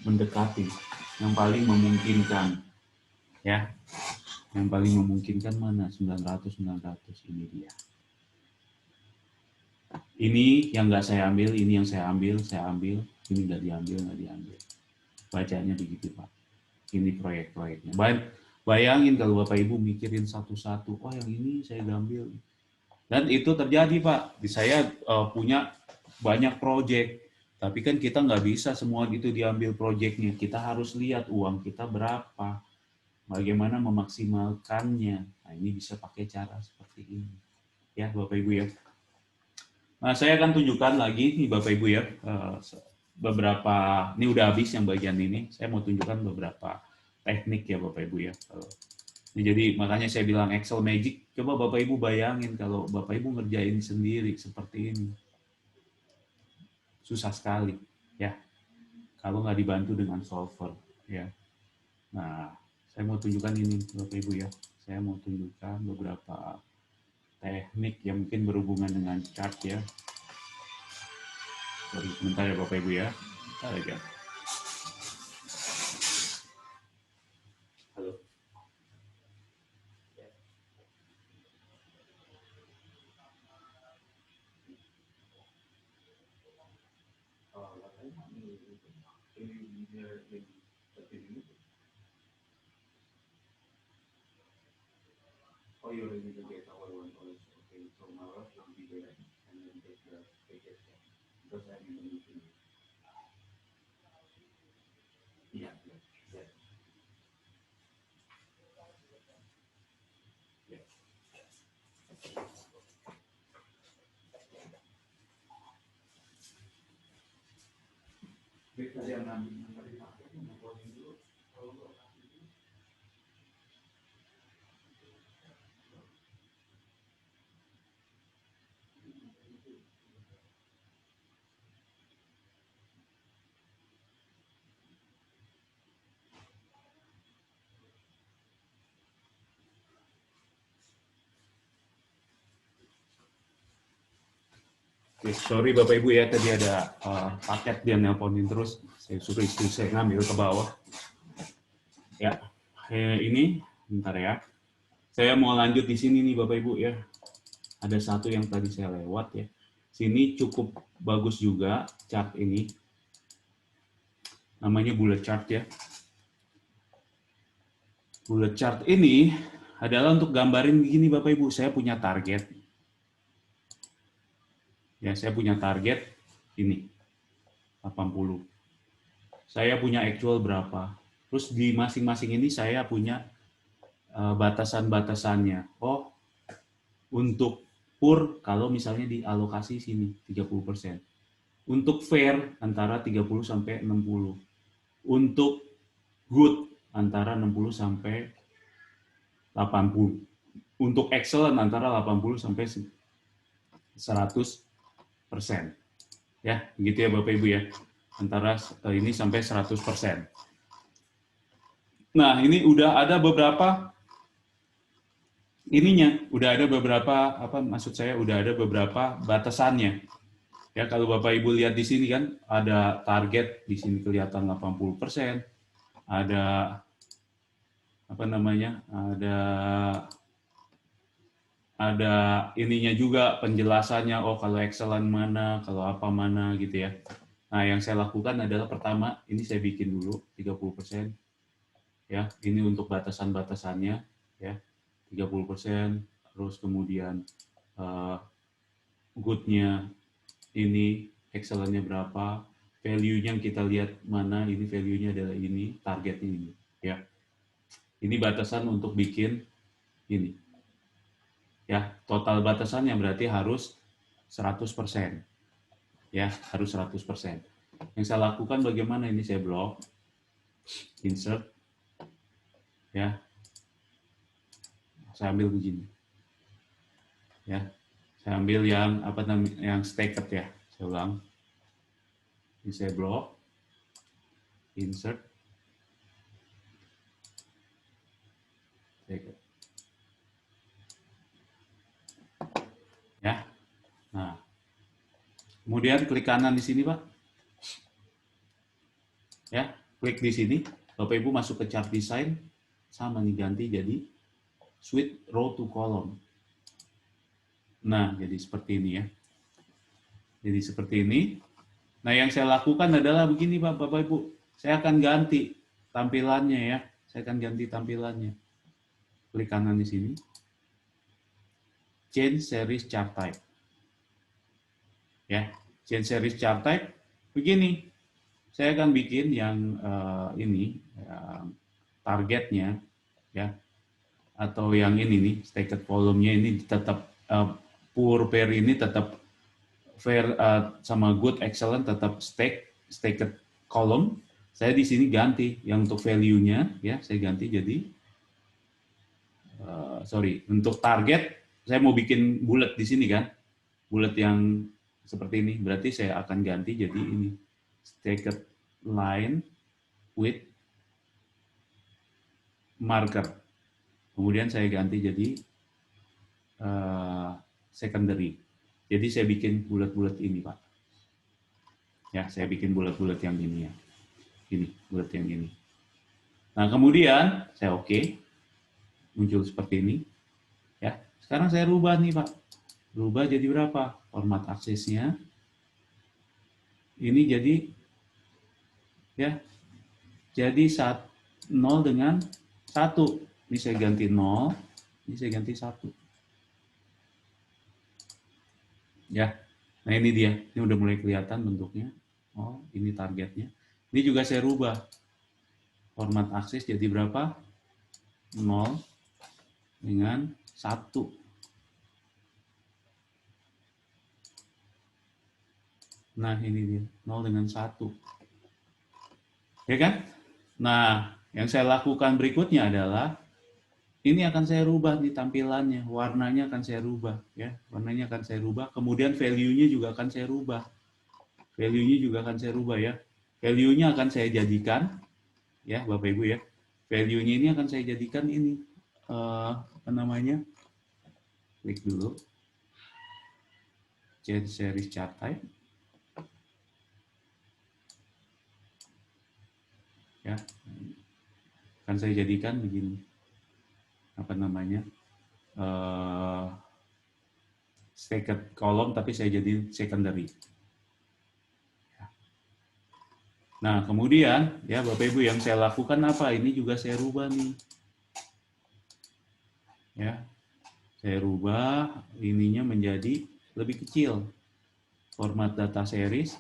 mendekati, yang paling memungkinkan. Ya. Yang paling memungkinkan mana? 900 ini dia. Ini yang nggak saya ambil, ini yang saya ambil, ini nggak diambil. Bacanya begitu Pak. Ini proyek-proyeknya. Bayangin kalau Bapak Ibu mikirin satu-satu, oh yang ini saya ambil. Dan itu terjadi Pak. Saya punya banyak proyek, tapi kan kita nggak bisa semua itu diambil proyeknya. Kita harus lihat uang kita berapa, bagaimana memaksimalkannya. Nah ini bisa pakai cara seperti ini. Ya Bapak Ibu ya. Nah, saya akan tunjukkan lagi nih Bapak Ibu ya, beberapa, ini udah habis yang bagian ini, saya mau tunjukkan beberapa teknik ya Bapak Ibu ya. Jadi makanya saya bilang Excel Magic, coba Bapak Ibu bayangin kalau Bapak Ibu ngerjain sendiri seperti ini. Susah sekali ya, kalau nggak dibantu dengan solver ya. Nah, saya mau tunjukkan ini Bapak Ibu ya, saya mau tunjukkan beberapa teknik yang mungkin berhubungan dengan chart ya. Sorry, sebentar ya Bapak Ibu ya. Bentar aja. Halo. Oh, you already get our one also. Okay, so my work will be there and then take the package because I'm in the meeting. Yeah, yeah, yeah. Yeah. Kita yang ngambil paket, mau closing dulu. Oke, sorry Bapak Ibu ya, tadi ada paket dia nelponin terus. Saya suruh istri saya ngambil ke bawah. Ya, ini bentar ya. Saya mau lanjut di sini nih Bapak Ibu ya. Ada satu yang tadi saya lewat ya. Sini cukup bagus juga chart ini. Namanya bullet chart ya. Bullet chart ini adalah untuk gambarin begini Bapak Ibu. Saya punya target. Ya, saya punya target ini 80. Saya punya actual berapa? Terus di masing-masing ini saya punya batasan-batasannya. Oh, untuk pur kalau misalnya dialokasi sini 30%. Untuk fair antara 30 sampai 60. Untuk good antara 60 sampai 80. Untuk excellent antara 80 sampai 100%. Ya, begitu ya Bapak Ibu ya. Antara ini sampai 100%. Nah, ini udah ada beberapa ininya, udah ada beberapa maksud saya udah ada beberapa batasannya. Ya, kalau Bapak Ibu lihat di sini kan ada target di sini kelihatan 80%, ada apa namanya? Ada ininya juga penjelasannya, oh kalau excellent mana, kalau apa mana gitu ya. Nah, yang saya lakukan adalah pertama, ini saya bikin dulu 30%. Ya, ini untuk batasan-batasannya ya. 30%, terus kemudian good-nya ini, excellent-nya berapa, value-nya kita lihat mana, ini value-nya adalah ini, targetnya ini ya. Ini batasan untuk bikin ini. Ya, total batasannya berarti harus 100%. Ya, harus 100%. Yang saya lakukan bagaimana ini saya blok, insert, ya. saya ambil begini. Ya, saya ambil yang apa namanya, yang stacked ya. Saya ulang. Ini saya blok, insert, stacked. Ya. Nah, kemudian klik kanan di sini, Pak. Ya, klik di sini. Bapak Ibu masuk ke chart design, sama nih ganti jadi switch row to column. Nah, jadi seperti ini ya. Jadi seperti ini. Nah, yang saya lakukan adalah begini, Pak, Bapak Ibu. Saya akan ganti tampilannya ya. Saya akan ganti tampilannya. Klik kanan di sini. Change series chart type. Ya, change series chart type. Begini. Saya akan bikin yang ini targetnya ya, atau yang ini nih, stacked column-nya ini tetap poor, pair ini tetap fair, sama good, excellent tetap stacked column. Saya di sini ganti yang untuk value-nya ya, saya ganti jadi untuk target saya mau bikin bulat di sini kan, bulat yang seperti ini. Berarti saya akan ganti jadi ini stacked line with marker. Kemudian saya ganti jadi secondary. Jadi saya bikin bulat-bulat ini, Pak. Ya, saya bikin bulat-bulat yang ini ya. Ini, bulat yang ini. Nah, kemudian saya oke. Muncul seperti ini. Ya, sekarang saya rubah nih, Pak. Rubah jadi berapa? Format aksesnya. Ini jadi ya. Jadi 0 dengan 1. Ini saya ganti 0, ini saya ganti 1. Ya. Nah, ini dia. Ini udah mulai kelihatan bentuknya. Oh, ini targetnya. Ini juga saya rubah. Format akses jadi berapa? 0 dengan 1. Nah, ini dia. 0 dengan 1. Ya kan? Nah, yang saya lakukan berikutnya adalah ini akan saya rubah nih tampilannya, warnanya akan saya rubah ya. Warnanya akan saya rubah, kemudian value-nya juga akan saya rubah. Value-nya juga akan saya rubah ya. Value-nya akan saya jadikan ya, Bapak Ibu ya. Value-nya ini akan saya jadikan ini apa namanya? Klik dulu. Change series chart type. Ya. Akan saya jadikan begini. Apa namanya? Stacked column tapi saya jadi secondary. Nah, kemudian ya Bapak Ibu yang saya lakukan apa? Ini juga saya rubah nih. Ya. Saya rubah ininya menjadi lebih kecil. Format data series.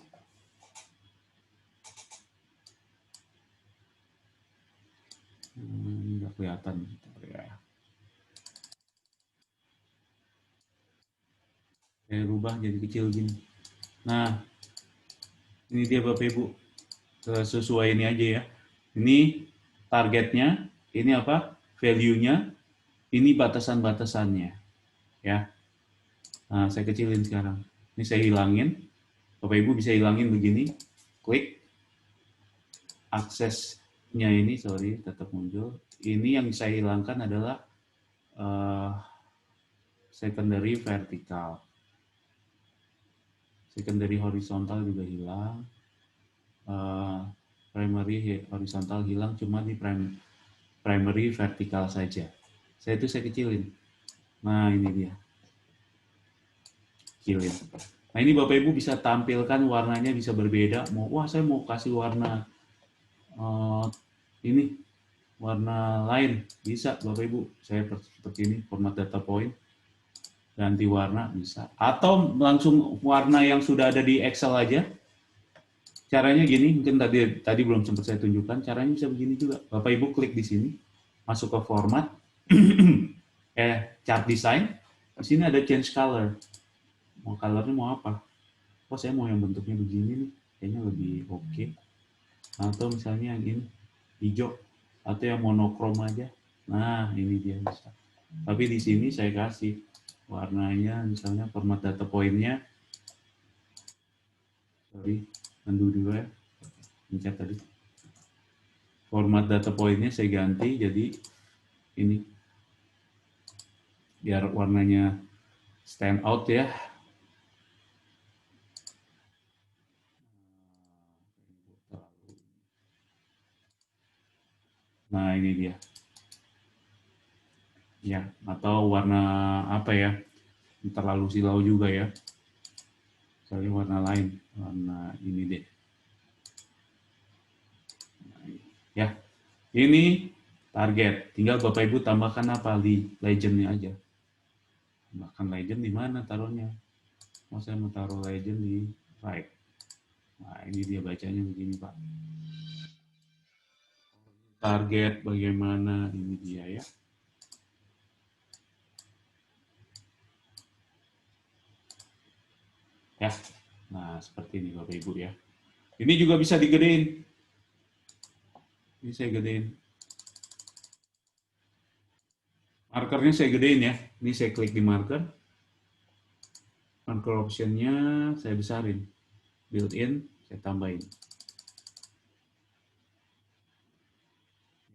Nggak kelihatan. Saya rubah jadi kecil gini. Nah, ini dia Bapak Ibu. Sesuai ini aja ya. Ini targetnya, ini apa? Value-nya, ini batasan-batasannya. Ya. Nah, saya kecilin sekarang. Ini saya hilangin. Bapak Ibu bisa hilangin begini. Klik. Aksesnya ini, sorry, tetap muncul. Ini yang saya hilangkan adalah secondary vertikal. Secondary horizontal juga hilang. Primary horizontal hilang, cuma di primary vertikal saja. Saya kecilin. Nah, ini dia. Kecilin. Nah, ini Bapak Ibu bisa tampilkan warnanya bisa berbeda. Wah, saya mau kasih warna ini, warna lain. Bisa Bapak Ibu. Saya seperti ini, format data point. Ganti warna bisa. Atau langsung warna yang sudah ada di Excel aja. Caranya gini, mungkin tadi belum sempat saya tunjukkan. Caranya bisa begini juga. Bapak Ibu klik di sini, masuk ke format, chart design. Di sini ada change color. Mau colornya mau apa? Oh, saya mau yang bentuknya begini nih, kayaknya lebih oke. Atau misalnya yang ini hijau, atau yang monokrom aja. Nah, ini dia bisa. Tapi di sini saya kasih warnanya, misalnya format data point-nya, sorry, undo dulu ya, pencet tadi. Format data point-nya saya ganti jadi ini, biar warnanya stand out ya. Nah ini dia. Ya, atau warna apa ya? Terlalu silau juga ya. Misalnya warna lain, warna ini deh. Ya, ini target. Tinggal Bapak Ibu tambahkan apa di legendnya aja. Tambahkan legend di mana taruhnya? Mau saya mau taruh legend di right. Nah, ini dia bacanya begini Pak. Target bagaimana, ini dia ya. Ya, nah seperti ini Bapak Ibu ya. Ini juga bisa digedein. Ini saya gedein. Markernya saya gedein ya. Ini saya klik di marker. Marker optionnya saya besarin. Built-in saya tambahin.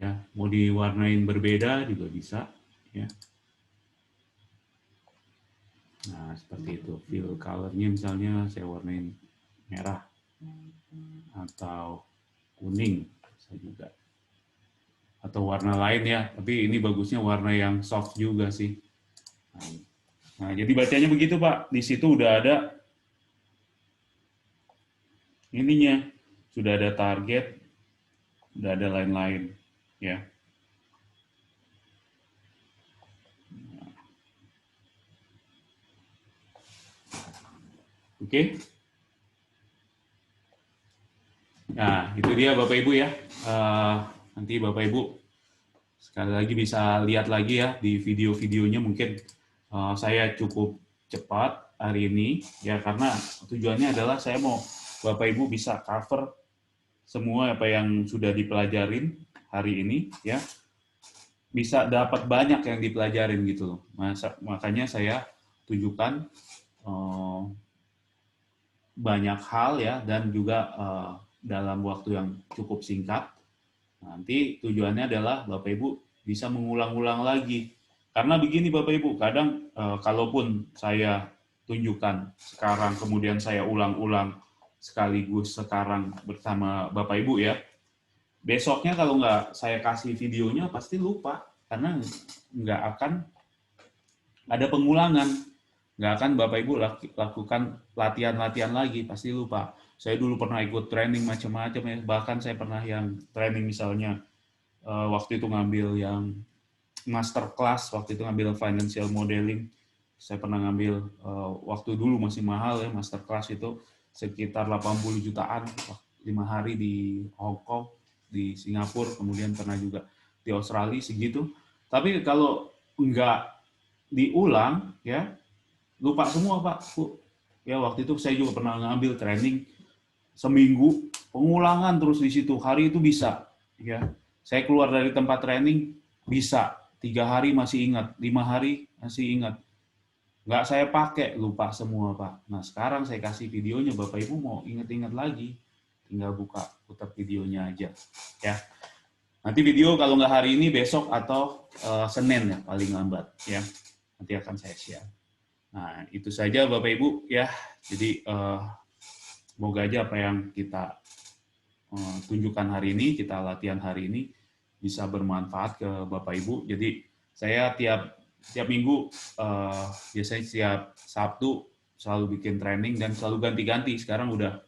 Ya, mau diwarnain berbeda juga bisa. Ya. Nah, seperti itu. Fill color-nya misalnya saya warnain merah atau kuning bisa juga. Atau warna lain ya, tapi ini bagusnya warna yang soft juga sih. Nah, jadi bacanya begitu Pak. Di situ udah ada ininya, sudah ada target, udah ada lain-lain ya. Oke. Nah, itu dia Bapak Ibu ya. Nanti Bapak Ibu sekali lagi bisa lihat lagi ya di video-videonya. Mungkin saya cukup cepat hari ini ya, karena tujuannya adalah saya mau Bapak Ibu bisa cover semua apa yang sudah dipelajarin hari ini ya, bisa dapat banyak yang dipelajarin gitu loh. Makanya saya tunjukkan banyak hal ya, dan juga dalam waktu yang cukup singkat. Nanti tujuannya adalah Bapak Ibu bisa mengulang-ulang lagi. Karena begini Bapak Ibu, kadang kalaupun saya tunjukkan sekarang kemudian saya ulang-ulang sekaligus sekarang bersama Bapak Ibu ya, besoknya kalau nggak saya kasih videonya pasti lupa, karena nggak akan ada pengulangan. Nggak akan Bapak Ibu lakukan latihan-latihan lagi, pasti lupa. Saya dulu pernah ikut training macam-macam ya, bahkan saya pernah yang training misalnya waktu itu ngambil yang master class, waktu itu ngambil financial modeling. Saya pernah ngambil waktu dulu masih mahal ya, master class itu sekitar 80 jutaan, 5 hari di Hong Kong, di Singapura, kemudian pernah juga di Australia segitu. Tapi kalau nggak diulang ya, lupa semua Pak. Ya waktu itu saya juga pernah ngambil training seminggu, pengulangan terus di situ. Hari itu bisa ya. Saya keluar dari tempat training bisa 3 hari masih ingat, 5 hari masih ingat. Nggak saya pakai, lupa semua Pak. Nah sekarang saya kasih videonya, Bapak Ibu mau ingat-ingat lagi, tinggal buka putar videonya aja ya. Nanti video kalau nggak hari ini, besok atau Senin ya paling lambat ya. Nanti akan saya share. Nah itu saja Bapak Ibu ya. Jadi semoga aja apa yang kita tunjukkan hari ini, kita latihan hari ini bisa bermanfaat ke Bapak Ibu. Jadi saya tiap minggu, biasanya setiap Sabtu selalu bikin training dan selalu ganti-ganti. Sekarang udah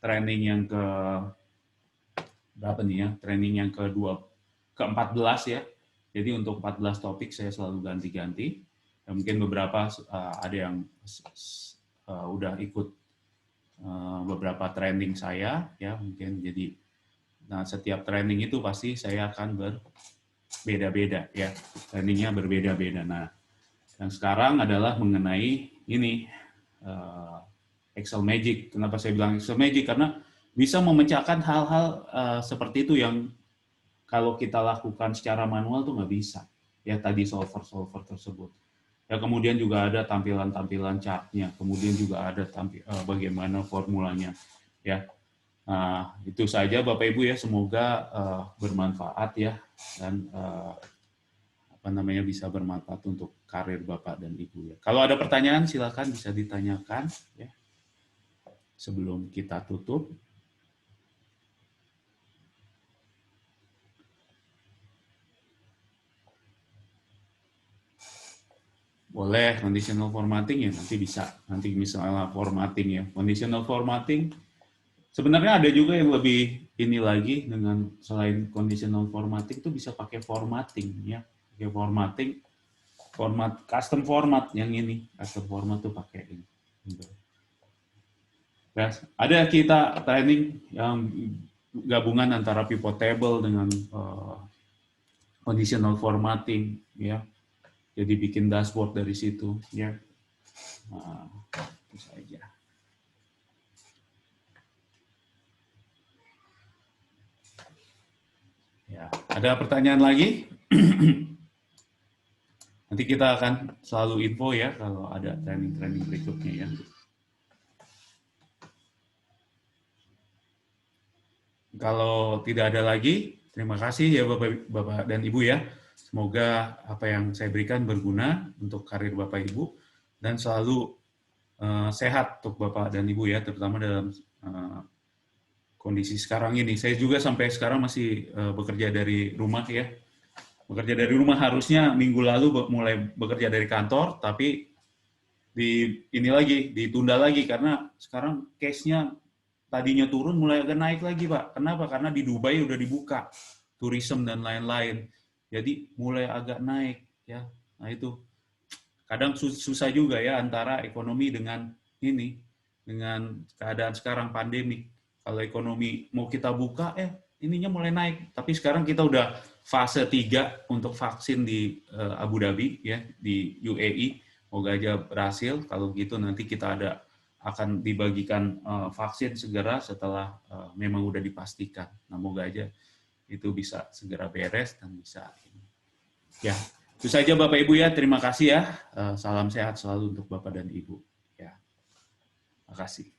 training yang ke berapa nih ya? Training yang ke-14 ya. Jadi untuk 14 topik saya selalu ganti-ganti. Ya, mungkin beberapa ada yang udah ikut beberapa training saya ya, mungkin. Jadi nah setiap training itu pasti saya akan berbeda-beda ya, trainingnya berbeda-beda. Nah yang sekarang adalah mengenai ini Excel Magic. Kenapa saya bilang Excel Magic? Karena bisa memecahkan hal-hal seperti itu yang kalau kita lakukan secara manual tuh nggak bisa ya tadi solver tersebut. Ya kemudian juga ada tampilan-tampilan chartnya, kemudian juga ada bagaimana formulanya. Ya, itu saja Bapak Ibu ya, semoga bermanfaat ya, dan bisa bermanfaat untuk karir Bapak dan Ibu ya. Kalau ada pertanyaan silakan bisa ditanyakan ya sebelum kita tutup. Boleh conditional formatting ya, nanti misalnya formatting ya. Conditional formatting sebenarnya ada juga yang lebih ini lagi, dengan selain conditional formatting itu bisa pakai formatting ya. Pakai formatting, custom format yang ini. Custom format tuh pakai ini. Ya, ada kita training yang gabungan antara pivot table dengan conditional formatting ya. Jadi bikin dashboard dari situ ya. Itu saja. Ya, ada pertanyaan lagi? Nanti kita akan selalu info ya kalau ada training-training berikutnya ya. Kalau tidak ada lagi, terima kasih ya Bapak dan Ibu ya. Semoga apa yang saya berikan berguna untuk karir Bapak Ibu dan selalu sehat untuk Bapak dan Ibu ya, terutama dalam kondisi sekarang ini. Saya juga sampai sekarang masih bekerja dari rumah ya. Bekerja dari rumah, harusnya minggu lalu mulai bekerja dari kantor, tapi ditunda lagi karena sekarang case-nya tadinya turun mulai agak naik lagi, Pak. Kenapa? Karena di Dubai udah dibuka tourism dan lain-lain. Jadi mulai agak naik ya. Nah itu kadang susah juga ya antara ekonomi dengan keadaan sekarang pandemi. Kalau ekonomi mau kita buka, ininya mulai naik. Tapi sekarang kita udah fase 3 untuk vaksin di Abu Dhabi ya, di UAE. Moga aja berhasil. Kalau gitu nanti kita akan dibagikan vaksin segera setelah memang udah dipastikan. Nah, moga aja itu bisa segera beres dan bisa. Ya, itu saja Bapak Ibu ya. Terima kasih ya. Salam sehat selalu untuk Bapak dan Ibu. Ya, terima kasih.